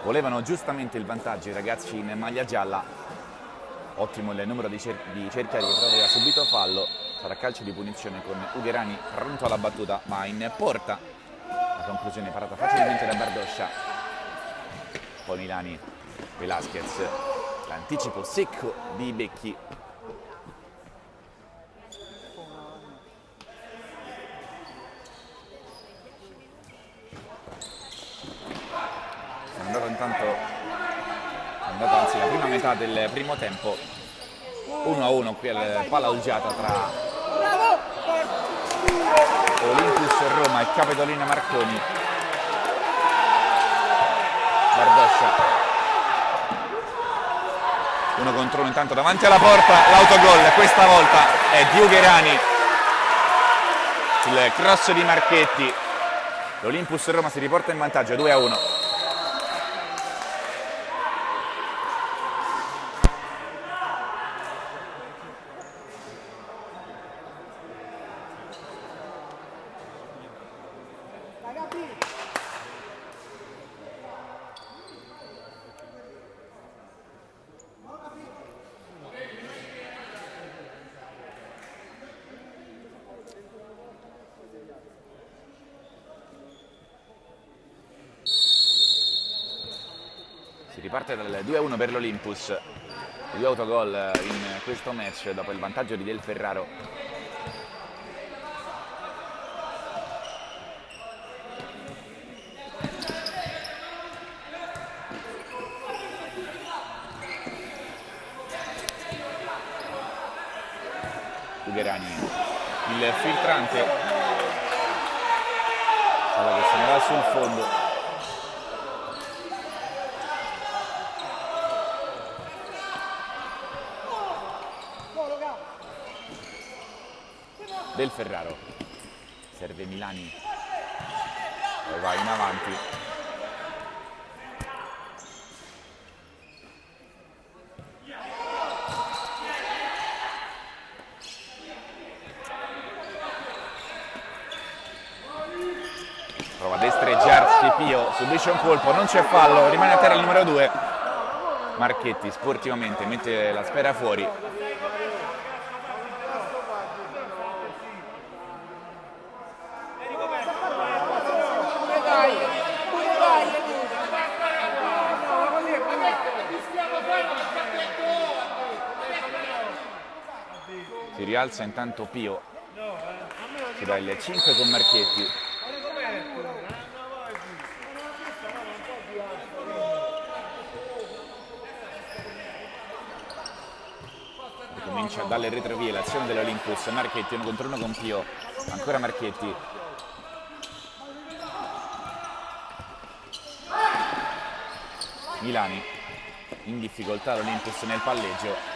Volevano giustamente il vantaggio i ragazzi in maglia gialla. Ottimo il numero di Cerchiari che però aveva subito fallo. Sarà calcio di punizione con Ugherani pronto alla battuta ma in porta. La conclusione parata facilmente da Bardoscia. Poi Milani, Velasquez, l'anticipo secco di Becchi. È andata anzi la prima metà del primo tempo. 1-1 qui al Palaugiata tra Olympus Roma e Capitolina Marconi. Bardoscia 1 contro 1 intanto davanti alla porta, l'autogol questa volta è di Ugherani sul cross di Marchetti. L'Olympus Roma si riporta in vantaggio 2-1. Si riparte dal 2-1 per l'Olympus, 2 autogol in questo match dopo il vantaggio di Del Ferraro. Ugherani, il filtrante, palla che se ne va sul fondo. Del Ferraro, serve Milani, poi va in avanti. Prova a destreggiarsi Pio, subisce un colpo, non c'è fallo, rimane a terra il numero 2. Marchetti sportivamente mette la sfera fuori. Si rialza intanto Pio, si dà il 5 con Marchetti. Comincia dalle retrovie l'azione dell'Olympus. Marchetti 1 contro 1 con Pio, ancora Marchetti. Milani in difficoltà, l'Olympus nel palleggio.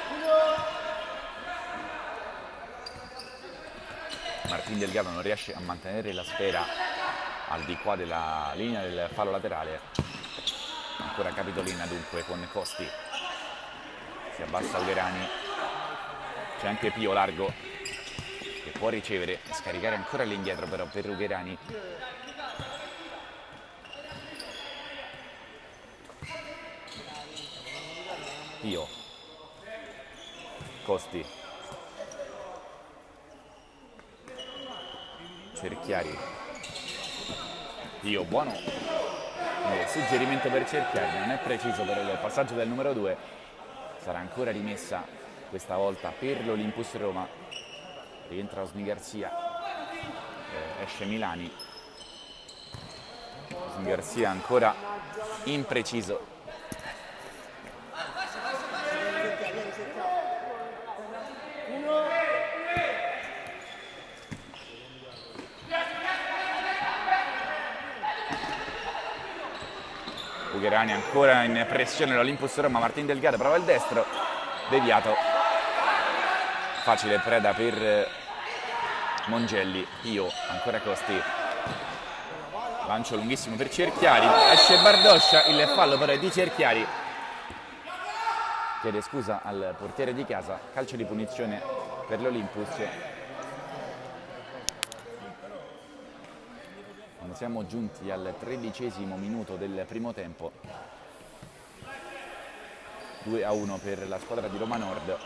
Martin Delgado non riesce a mantenere la sfera al di qua della linea del fallo laterale. Ancora Capitolina dunque con Costi. Si abbassa Ugherani. C'è anche Pio largo che può ricevere e scaricare ancora all'indietro però per Ugherani. Pio. Costi. Cerchiari. Pio, buono suggerimento per Cerchiari, non è preciso per il passaggio del numero 2. Sarà ancora rimessa questa volta per l'Olympus Roma. Rientra Osni Garzia, esce Milani. Osni Garzia ancora impreciso. Ugherani ancora in pressione l'Olympus Roma. Martin Delgado prova il destro, deviato, facile preda per Mongelli. Pio, ancora Costi, lancio lunghissimo per Cerchiari, esce Bardoscia, il fallo però è di Cerchiari, chiede scusa al portiere di casa. Calcio di punizione per l'Olympus. Siamo giunti al 13° minuto del primo tempo. 2-1 per la squadra di Roma Nord.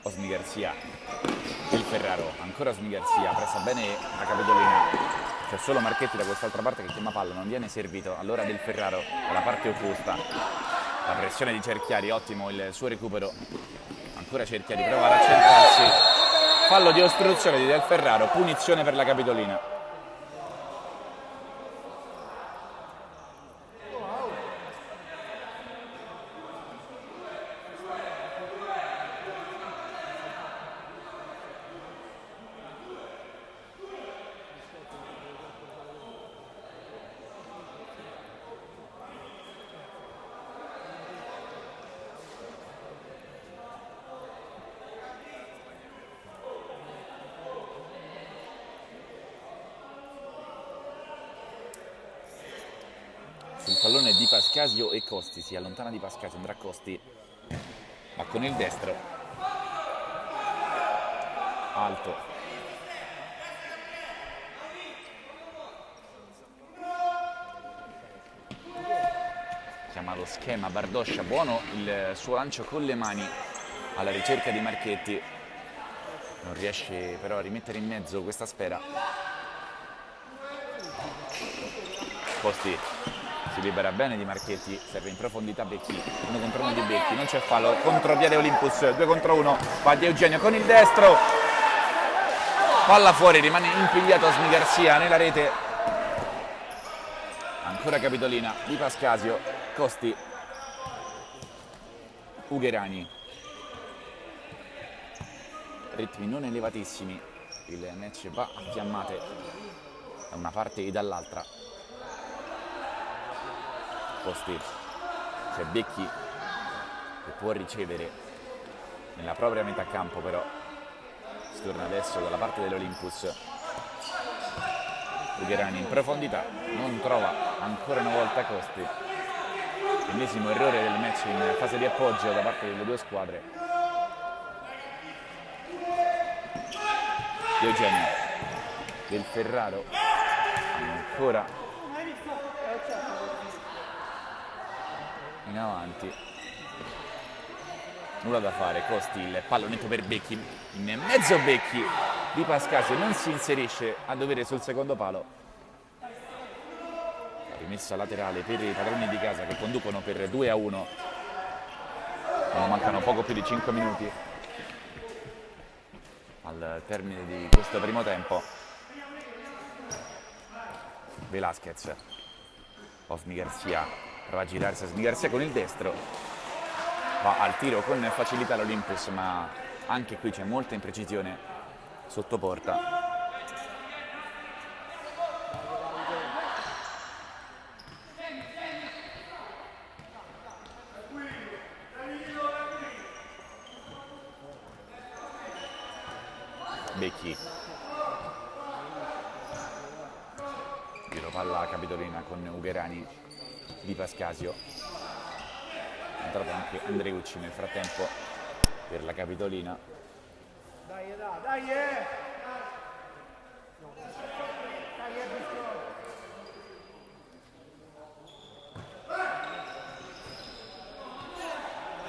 Osni Garzia, il Ferraro, ancora Osni Garzia, pressa bene la Capitolina. C'è solo Marchetti da quest'altra parte che chiama palla, non viene servito. Allora del Ferraro dalla parte opposta. La pressione di Cerchiari, ottimo il suo recupero. Ancora Cerchiari, prova ad accentrarsi. Fallo di ostruzione di Del Ferraro, punizione per la Capitolina. Sul pallone Di Pascasio e Costi, si allontana Di Pascasio, andrà Costi, ma con il destro, alto, chiama lo schema Bardoscia, buono il suo lancio con le mani alla ricerca di Marchetti, non riesce però a rimettere in mezzo questa sfera. Costi si libera bene di Marchetti, serve in profondità Becchi, 1 contro 1 di Becchi, non c'è fallo, contropiede Olympus, 2 contro 1, va di Eugenio con il destro, palla fuori, rimane impigliato Osni Garzia nella rete. Ancora Capitolina, Di Pascasio, Costi, Ugherani. Ritmi non elevatissimi, il match va a fiammate da una parte e dall'altra. Costi, c'è Becchi che può ricevere nella propria metà campo, però si torna adesso dalla parte dell'Olympus. Ugherani in profondità, non trova ancora una volta Costi. Ennesimo errore del match in fase di appoggio da parte delle due squadre. Eugenio, Del Ferraro, ancora in avanti, nulla da fare. Costi, il pallonetto per Becchi, in mezzo Becchi, Di Pascasio non si inserisce a dovere sul secondo palo. Rimessa laterale per i padroni di casa che conducono per 2-1, mancano poco più di 5 minuti al termine di questo primo tempo. Velasquez, Osmi Garcia, prova a girarsi Osmi Garcia con il destro, va al tiro con facilità l'Olympus, ma anche qui c'è molta imprecisione sotto porta. Becchi, giro palla capitolina con Ugherani, Di Pascasio, è entrato anche Andreucci nel frattempo per la capitolina.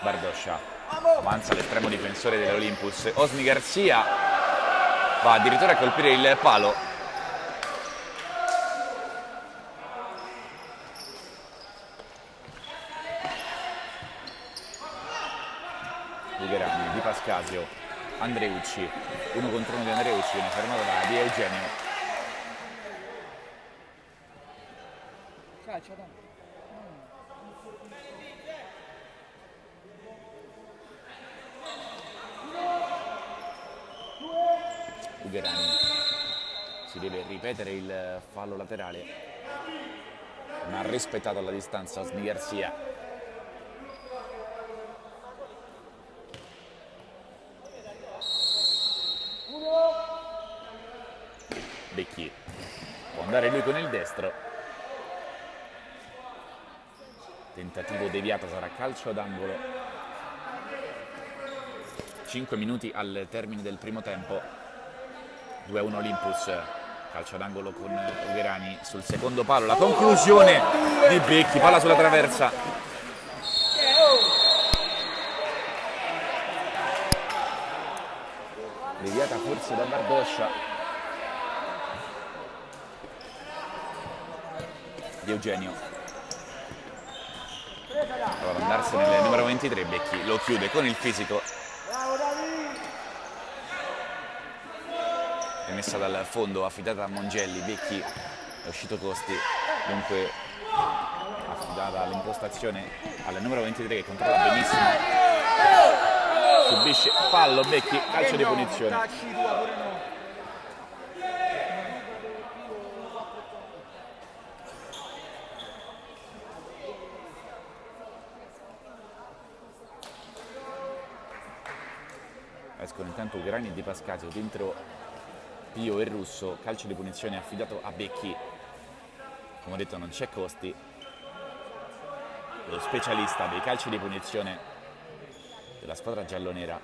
Bardoscia avanza l'estremo difensore dell'Olympus, Osmi Garcia va addirittura a colpire il palo. Ugherani, Di Pascasio, Andreucci, 1 contro 1 di Andreucci, viene fermato da Di Eugenio. Ugherani, si deve ripetere il fallo laterale, ma ha rispettato la distanza Osmi Garcia. Becchi può andare lui con il destro, tentativo deviato, sarà calcio d'angolo. 5 minuti al termine del primo tempo, 2-1 Olympus, calcio d'angolo con Ugherani sul secondo palo, la conclusione di Becchi, palla sulla traversa. Deviata forse da Bardoscia. Di Eugenio prova ad andarsene nel numero 23, Becchi lo chiude con il fisico. Messa dal fondo, affidata a Mongelli, Becchi è uscito Costi, dunque affidata l'impostazione al numero 23 che controlla benissimo, subisce fallo Becchi, calcio di punizione. Escono intanto Ugherani e Di Pascasio, dentro Pio e Russo, calcio di punizione affidato a Becchi. Come ho detto non c'è Costi, lo specialista dei calci di punizione della squadra giallonera.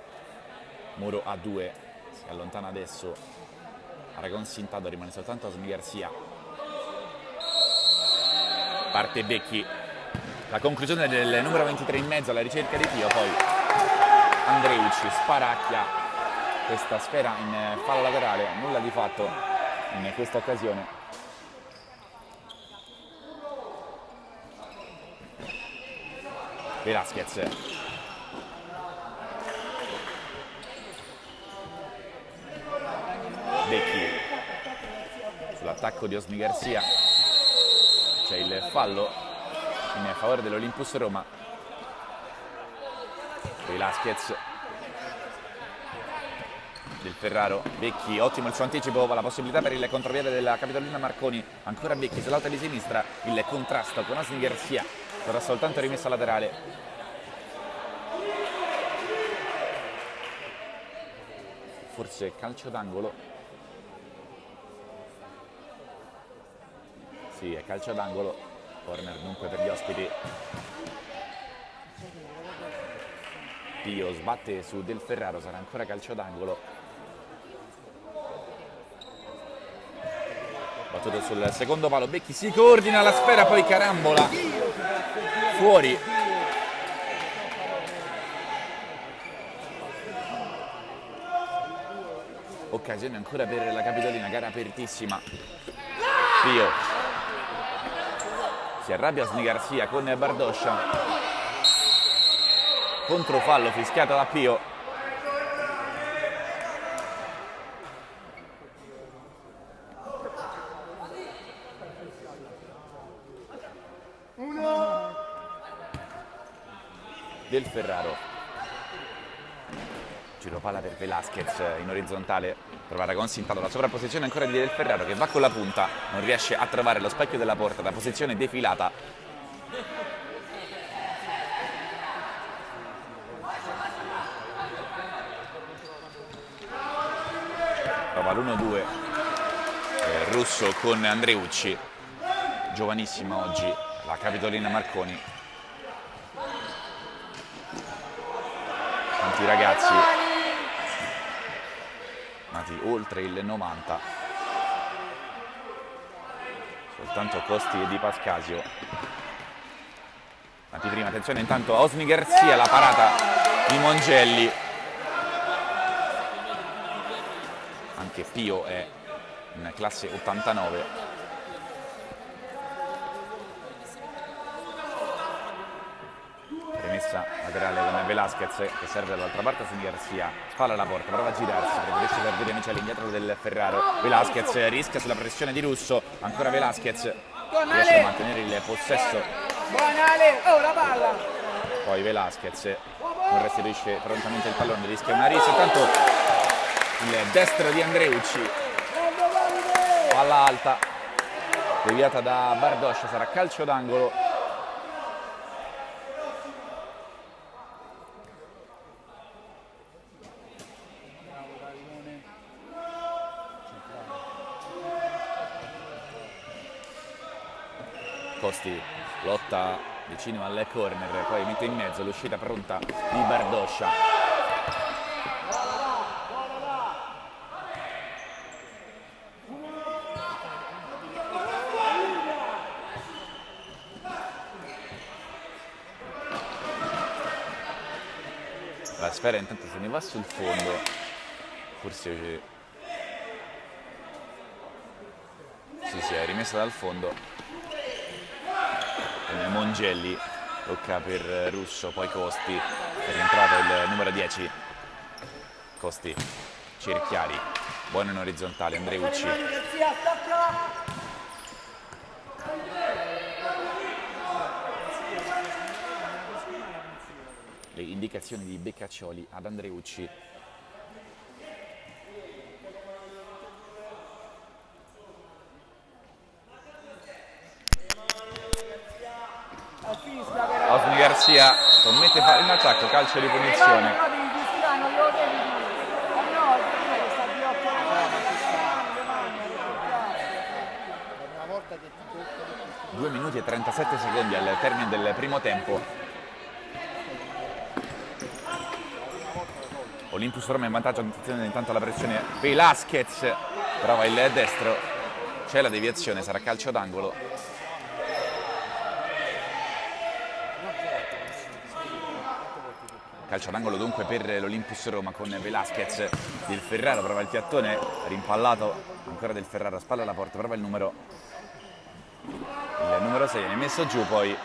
Muro a 2, si allontana adesso Aragon Sintado, rimane soltanto Osmi Garcia. Parte Becchi, la conclusione del numero 23 in mezzo alla ricerca di Pio, poi Andreucci sparacchia questa sfera in fallo laterale, nulla di fatto in questa occasione. Velasquez, Becchi sull'attacco di Osmi Garcia, c'è il fallo in favore dell'Olympus Roma. Velasquez, Del Ferraro, Becchi, ottimo il suo anticipo, la possibilità per il contropiede della capitolina Marconi, ancora Becchi sull'alta di sinistra, il contrasto con Osmi Garcia, sarà soltanto rimessa laterale. Forse calcio d'angolo, sì è calcio d'angolo, corner dunque per gli ospiti. Pio sbatte su Del Ferraro, sarà ancora calcio d'angolo. battuto sul secondo palo, Becchi si coordina la sfera, poi carambola fuori. Occasione ancora per la Capitolina, gara apertissima. Pio si arrabbia Osni Garcia con Bardoscia, controfallo fischiato da Pio. Del Ferraro, giro palla per Velasquez in orizzontale, prova Aragonzi, intanto la sovrapposizione ancora di Del Ferraro che va con la punta, non riesce a trovare lo specchio della porta da posizione defilata. Prova l'1-2 Russo con Andreucci, giovanissima oggi la Capitolina Marconi. Tanti ragazzi nati oltre il 90, soltanto Costi e Di Pascasio nati prima. Attenzione intanto a Osni Garcia, la parata di Mongelli. Anche Pio è in classe 89. Premessa laterale con Velasquez che serve dall'altra parte. Osni Garcia spalla alla porta, prova a girarsi, preferisce servire invece all'indietro del Ferraro. Velasquez rischia sulla pressione di Russo, ancora Velasquez riesce a mantenere il possesso. La palla! Poi Velasquez non restituisce prontamente il pallone, rischia una rissa, intanto il destro di Andreucci, palla alta deviata da Bardoscia, sarà calcio d'angolo. Costi lotta vicino alle corner, poi mette in mezzo l'uscita pronta di Bardoscia. La sfera intanto se ne va sul fondo, forse sì, è rimessa dal fondo. Mongelli tocca per Russo, poi Costi, è rientrato il numero 10. Costi, Cerchiari, buono in orizzontale, Andreucci. Le indicazioni di Beccaccioli ad Andreucci. Osni Garcia commette in attacco, calcio di punizione. 2 minuti e 37 secondi al termine del primo tempo. Olympus Roma in vantaggio, attenzione intanto alla pressione. Velasquez prova il destro, c'è la deviazione, sarà calcio d'angolo. Calcio d'angolo dunque per l'Olympus Roma con Velasquez. Del Ferraro prova il piattone, rimpallato ancora Del Ferraro, spalla alla porta, prova il numero 6, ne è messo giù poi.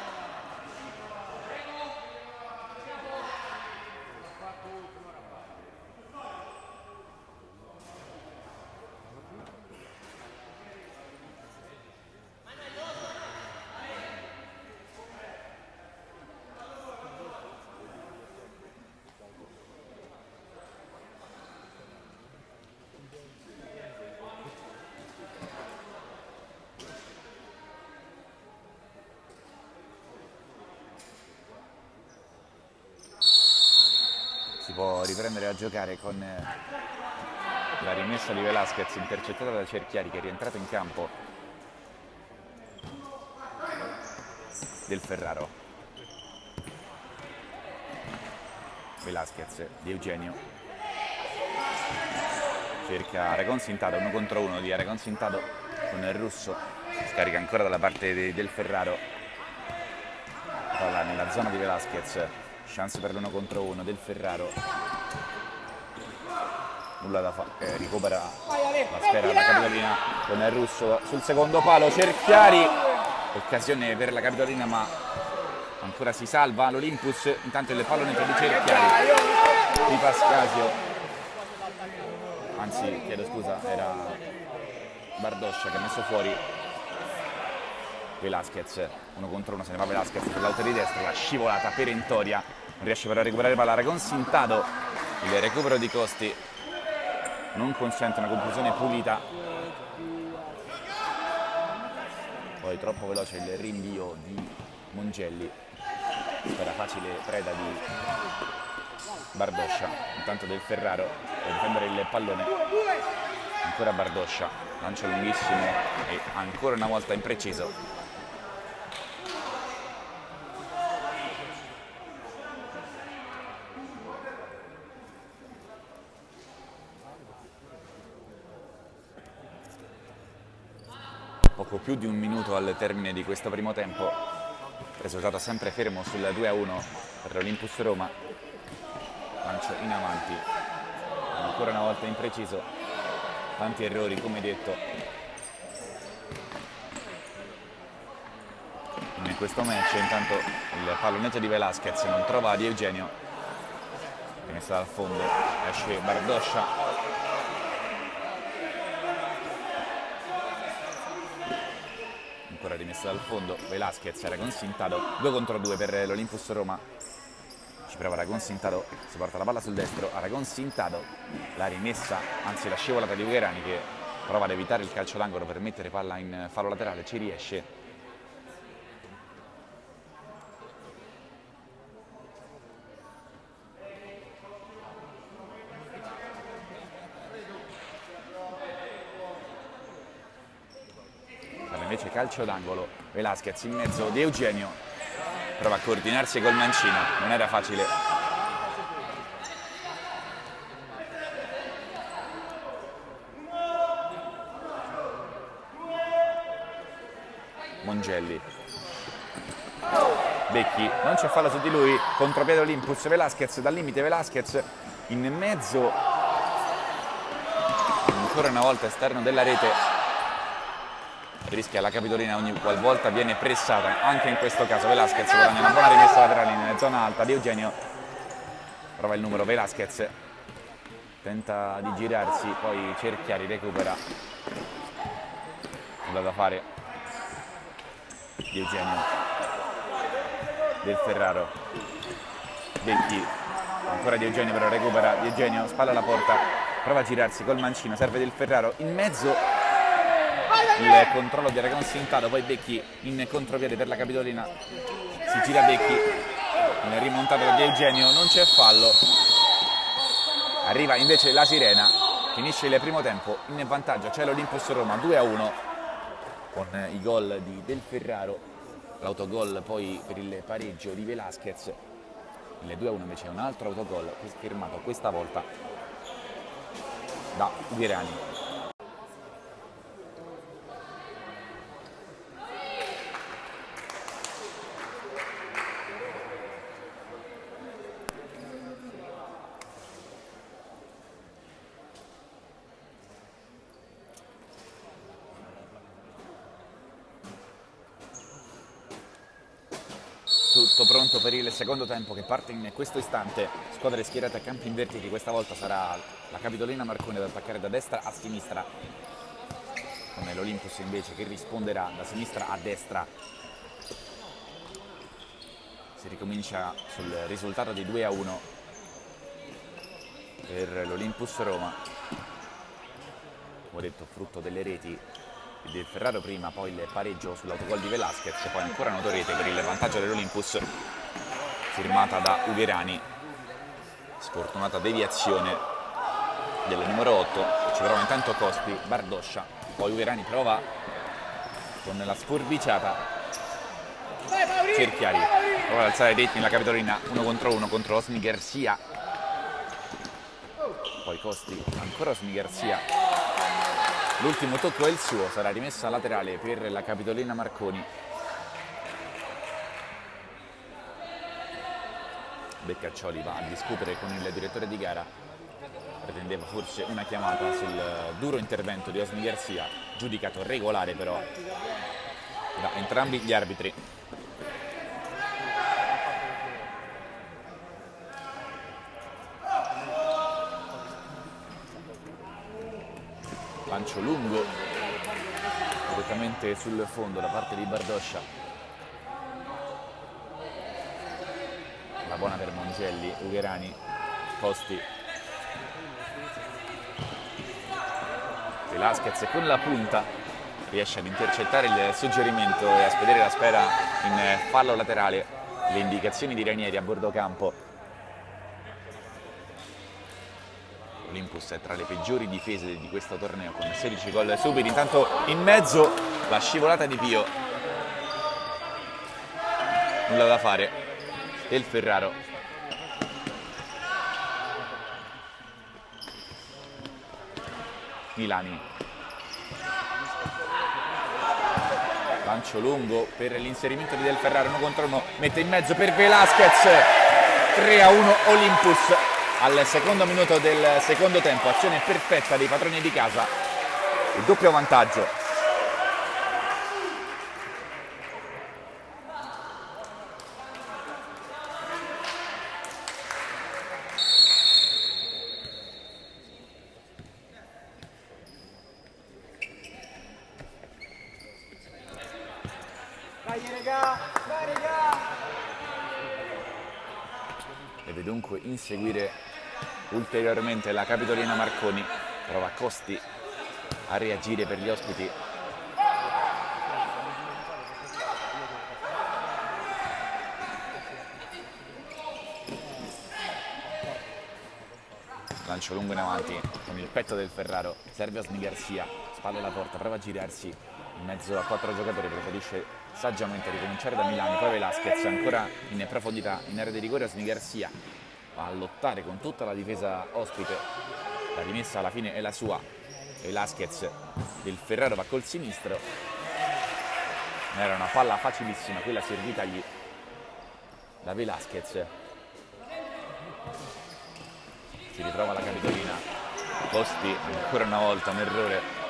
Si può riprendere a giocare con la rimessa di Velasquez intercettata da Cerchiari che è rientrato in campo. Del Ferraro, Velasquez di Eugenio, cerca Aragon Sintado, 1 contro 1 di Aragon Sintado con il Russo, scarica ancora dalla parte del Ferraro, palla nella zona di Velasquez, chance per l'1 contro 1 del Ferraro, nulla da fare, recupera la sfera la Capitolina con il Russo sul secondo palo, Cerchiari, occasione per la Capitolina ma ancora si salva l'Olympus, intanto il pallone per di Cerchiari, di Pascasio, anzi chiedo scusa, era Bardoscia che ha messo fuori Velasquez, 1 contro 1, se ne va Velasquez per l'auto di destra, la scivolata perentoria, non riesce però a recuperare palla, Aragon Sintado, il recupero di Costi non consente una conclusione pulita, poi troppo veloce il rinvio di Mongelli, era facile preda di Bardoscia, intanto del Ferraro per difendere il pallone, ancora Bardoscia, lancio lunghissimo e ancora una volta impreciso. Poco più di un minuto al termine di questo primo tempo, risultato sempre fermo sul 2-1 per l'Olympus Roma, lancio in avanti, ancora una volta impreciso, tanti errori come detto in questo match. Intanto il pallonetto di Velasquez non trova Di Eugenio, rimessa dal fondo, esce Bardoscia, ancora rimessa dal fondo, Velasquez era consintado, 2 contro 2 per l'Olympus Roma, ci prova Aragon Sintado, si porta la palla sul destro, Aragon Sintado, la rimessa, anzi la scivolata di Ugherani che prova ad evitare il calcio d'angolo per mettere palla in fallo laterale, ci riesce. Invece calcio d'angolo, Velasquez in mezzo, Di Eugenio prova a coordinarsi col mancino, non era facile. Mongelli, Becchi, non c'è fallo su di lui, contropiede Olympus, Velasquez dal limite, Velasquez in mezzo, ancora una volta esterno della rete, rischia la Capitolina ogni qualvolta viene pressata, anche in questo caso Velasquez guadagna una buona rimessa laterale in zona alta, Di Eugenio prova il numero, Velasquez tenta di girarsi, poi Cerchiari recupera, nulla da fare, Di Eugenio, del Ferraro, Becchi, ancora Di Eugenio però recupera, Di Eugenio spalla alla porta, prova a girarsi col mancino, serve del Ferraro, in mezzo il controllo di Aragon Sintado, poi Becchi in contropiede per la Capitolina, si gira Becchi, viene rimontato da Di Eugenio, non c'è fallo, arriva invece la sirena, finisce il primo tempo in vantaggio, c'è l'Olympus Roma 2-1 con i gol di Del Ferraro, l'autogol poi per il pareggio di Velasquez, il 2-1 invece è un altro autogol firmato questa volta da Ugherani. Tutto pronto per il secondo tempo che parte in questo istante, squadre schierate a campi invertiti, questa volta sarà la Capitolina Marconi ad attaccare da destra a sinistra, con l'Olympus invece che risponderà da sinistra a destra. Si ricomincia sul risultato di 2-1 per l'Olympus Roma, come ho detto frutto delle reti del Ferraro prima, poi il pareggio sull'autogol di Velasquez, poi ancora una autorete per il vantaggio dell'Olympus firmata da Ugherani, sfortunata deviazione del numero 8, ci prova intanto Costi, Bardoscia, poi Ugherani prova con la sforbiciata, Cerchiari prova ad alzare i ritmi la Capitolina, 1 contro 1 contro Osni Garcia, poi Costi, ancora Osni Garcia, L'ultimo tocco è il suo, sarà rimessa laterale per la Capitolina Marconi. Beccaccioli va a discutere con il direttore di gara, pretendeva forse una chiamata sul duro intervento di Osmi Garcia, giudicato regolare però da entrambi gli arbitri. Lancio lungo direttamente sul fondo da parte di Bardoscia. La buona per Mongelli, Ugherani, Costi, Velasquez con la punta riesce ad intercettare il suggerimento e a spedire la sfera in fallo laterale. Le indicazioni di Ranieri a bordo campo. Olympus è tra le peggiori difese di questo torneo con 16 gol subiti. Intanto in mezzo la scivolata di Pio, nulla da fare. Del Ferraro, Milani, lancio lungo per l'inserimento di Del Ferraro, 1 contro 1, mette in mezzo per Velasquez, 3-1 Olympus al secondo minuto del secondo tempo, azione perfetta dei padroni di casa, il doppio vantaggio. Deve dunque inseguire ulteriormente la Capitolina Marconi, prova Costi a reagire per gli ospiti. Lancio lungo in avanti con il petto del Ferraro, serve Osmi Garcia, spalle alla porta, prova a girarsi in mezzo a 4 giocatori, preferisce saggiamente ricominciare da Milani, poi Velasquez ancora in profondità in area di rigore. Osmi Garcia va a lottare con tutta la difesa ospite, la rimessa alla fine è la sua. Velasquez, Del Ferraro va col sinistro, era una palla facilissima quella servitagli da Velasquez. Si ritrova la Capitolina, Costi ancora una volta un errore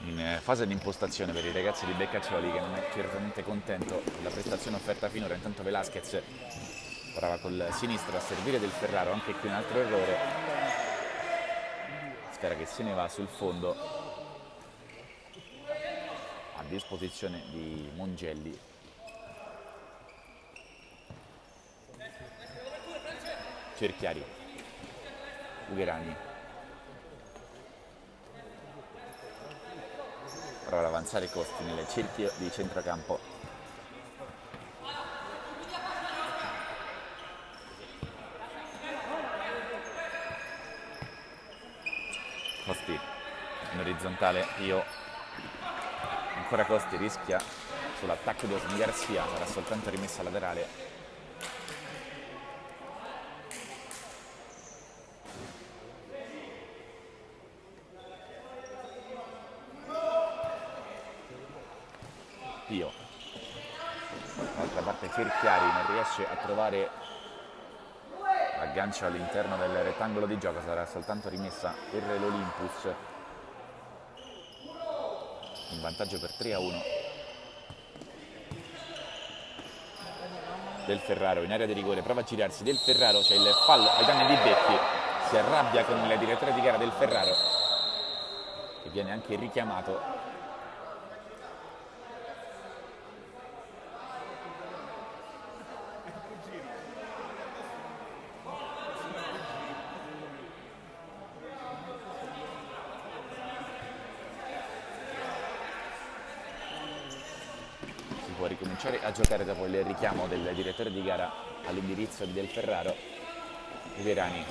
in fase di impostazione per i ragazzi di Beccaccioli, che non è certamente contento della prestazione offerta finora. Intanto Velasquez prova col sinistro a servire Del Ferraro, anche qui un altro errore, sfera che se ne va sul fondo a disposizione di Mongelli. Cerchiari, Ugherani prova ad avanzare Costi nel cerchio di centrocampo. Costi in orizzontale, Pio, ancora Costi rischia sull'attacco di Osmi Garcia, sarà soltanto rimessa laterale. Pio, dall'altra parte Cerchiari non riesce a trovare l'aggancio all'interno del rettangolo di gioco, sarà soltanto rimessa per l'Olympus, in vantaggio per 3-1. Del Ferraro in area di rigore, prova a girarsi Del Ferraro, c'è il fallo ai danni di Becchi, si arrabbia con il direttore di gara Del Ferraro, che viene anche richiamato. Può ricominciare a giocare dopo il richiamo del direttore di gara all'indirizzo di Del Ferraro. Ugherani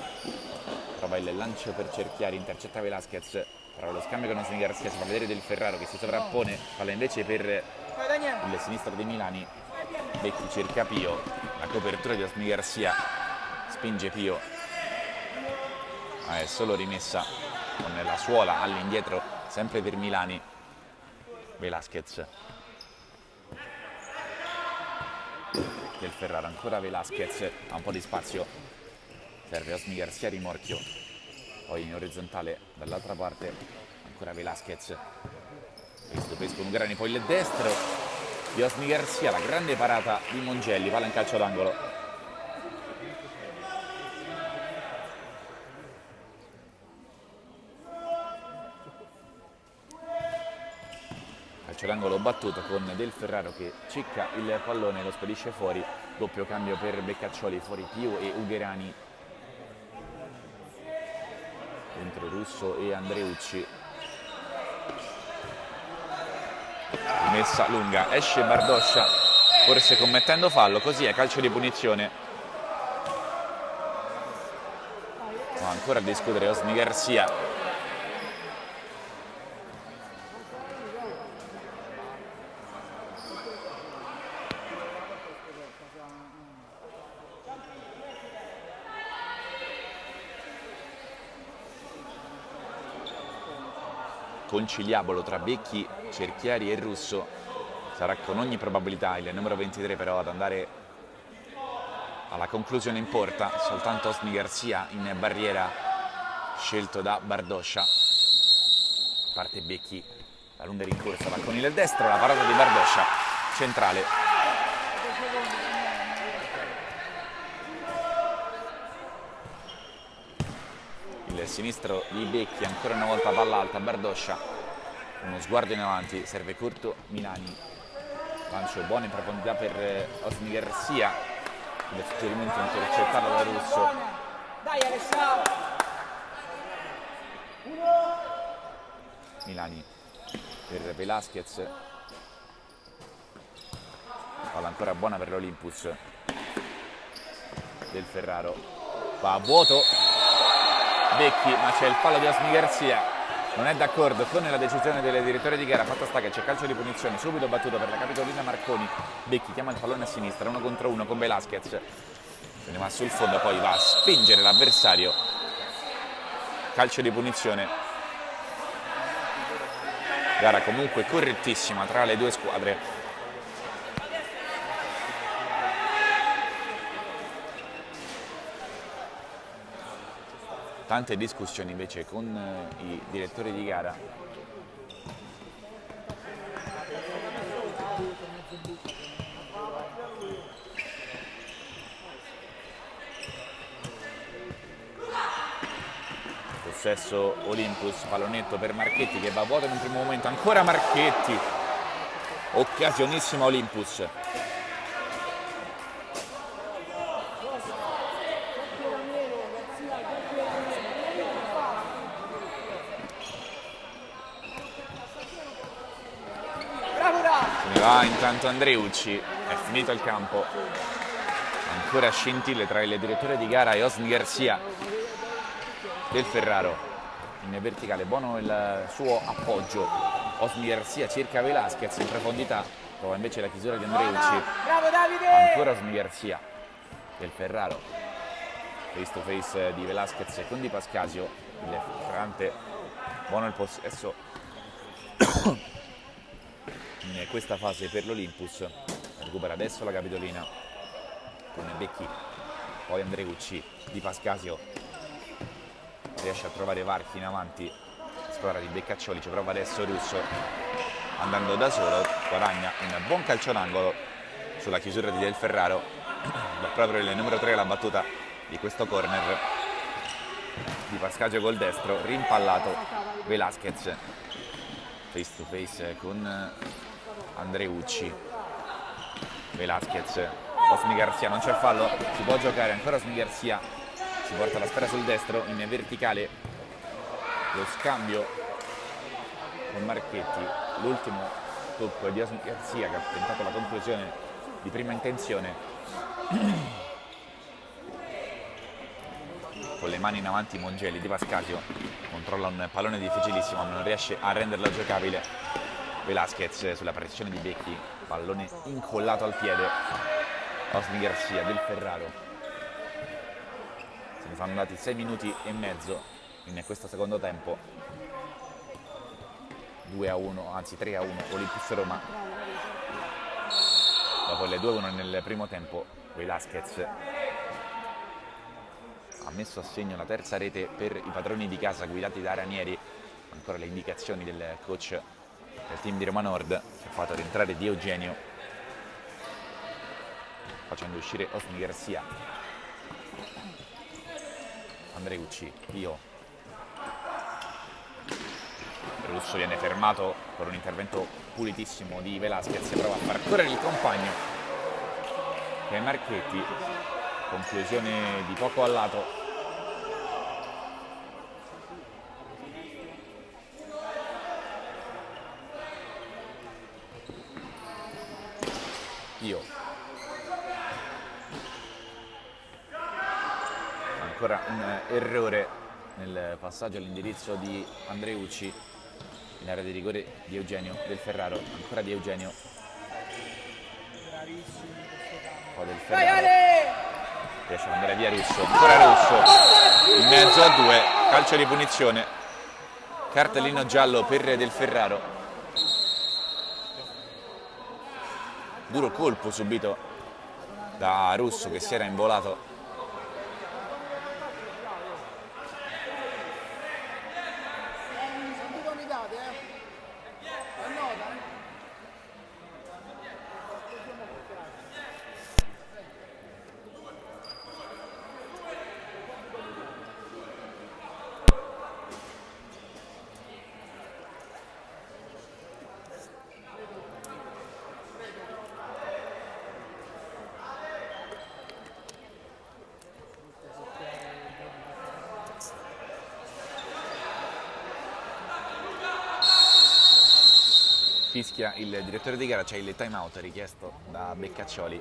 trova il lancio per Cerchiari, intercetta Velasquez, trova lo scambio con Osmi Garcia, si fa vedere Del Ferraro che si sovrappone, palla invece per il sinistro di Milani. Becchi cerca Pio, la copertura di Osmi Garcia, spinge Pio, ma è solo rimessa con la suola all'indietro, sempre per Milani. Velasquez. Del Ferraro, ancora Velasquez, ha un po' di spazio, serve Osmi Garcia, rimorchio, poi in orizzontale dall'altra parte, ancora Velasquez, pesco Ungarani, poi il destro di Osmi Garcia, la grande parata di Mongelli, palla in calcio d'angolo. Calcio d'angolo battuto con Del Ferraro che cicca il pallone e lo spedisce fuori. Doppio cambio per Beccaccioli, fuori Pio e Ugherani. Dentro Russo e Andreucci. Rimessa lunga, esce Bardoscia, forse commettendo fallo, così è calcio di punizione. Ma ancora a discutere Osmi Garcia. Conciliabolo tra Becchi, Cerchiari e Russo. Sarà con ogni probabilità il numero 23 però ad andare alla conclusione in porta. Soltanto Osmi Garcia in barriera, scelto da Bardoscia. Parte Becchi, la lunga rincorsa va con il destro, la parata di Bardoscia, centrale. Il sinistro di Becchi, ancora una volta palla alta, Bardoscia, uno sguardo in avanti, serve corto Milani, lancio buono in profondità per Osmi Garcia, il suggerimento intercettato da Russo. Dai Alessandro! Milani per Velasquez, palla ancora buona per l'Olympus. Del Ferraro va a vuoto Becchi, ma c'è il fallo di Osmi Garcia, non è d'accordo con la decisione del direttore di gara. Fatta sta che c'è calcio di punizione subito battuto per la capitolina Marconi. Becchi chiama il pallone a sinistra, 1 contro 1 con Velasquez, se ne va sul fondo, poi va a spingere l'avversario. Calcio di punizione, gara comunque correttissima tra le due squadre. Tante discussioni invece con i direttori di gara. Possesso Olympus, pallonetto per Marchetti che va a vuoto in un primo momento, ancora Marchetti, occasionissima Olympus. Se ne va intanto Andreucci, è finito il campo. Ancora scintille tra il direttore di gara e Osmi Garcia. Del Ferraro in verticale, buono il suo appoggio. Osmi Garcia cerca Velasquez in profondità, trova invece la chiusura di Andreucci. Bravo Davide! Ancora Osmi Garcia. Del Ferraro, face to face di Velasquez con Di Pascasio. Il Ferrante, buono il possesso in questa fase per l'Olympus. Recupera adesso la capitolina con Becchi, poi Andreucci, Di Pascasio riesce a trovare varchi in avanti, squadra di Beccaccioli, ci prova adesso Russo andando da solo, guadagna un buon calcio d'angolo sulla chiusura di Del Ferraro. Proprio il numero 3 la battuta di questo corner. Di Pascasio col destro, rimpallato Velasquez, face to face con Andreucci. Velasquez, Osmi Garcia, non c'è fallo, si può giocare, ancora Osmi Garcia, si porta la sfera sul destro in verticale, lo scambio con Marchetti, l'ultimo tocco di Osmi Garcia che ha tentato la conclusione di prima intenzione. Con le mani in avanti Mongelli, Di Pascasio controlla un pallone difficilissimo ma non riesce a renderlo giocabile. Velasquez sulla pressione di Becchi, pallone incollato al piede. Osmi Garcia, Del Ferraro. Se ne sono andati 6 minuti e mezzo in questo secondo tempo. 2-1, anzi 3-1 Olympus Roma. Dopo le 2-1 nel primo tempo, Velázquez ha messo a segno la terza rete per i padroni di casa guidati da Ranieri. Ancora le indicazioni del coach del team di Roma Nord, che ha fatto rientrare Di Eugenio facendo uscire Osni Garcia. Andreucci, Pio. Russo viene fermato per un intervento pulitissimo di Velázquez, prova a far correre il compagno che è Marchetti, conclusione di poco a lato. Pio. Ancora un errore nel passaggio all'indirizzo di Andreucci in area di rigore di Eugenio del Ferraro. Ancora Di Eugenio, poi del Ferraro, riesce ad andare via Russo, ancora Russo in mezzo a due, calcio di punizione, cartellino giallo per del Ferraro. Duro colpo subito da Russo che si era involato. Fischia il direttore di gara, c'è il time out richiesto da Beccaccioli.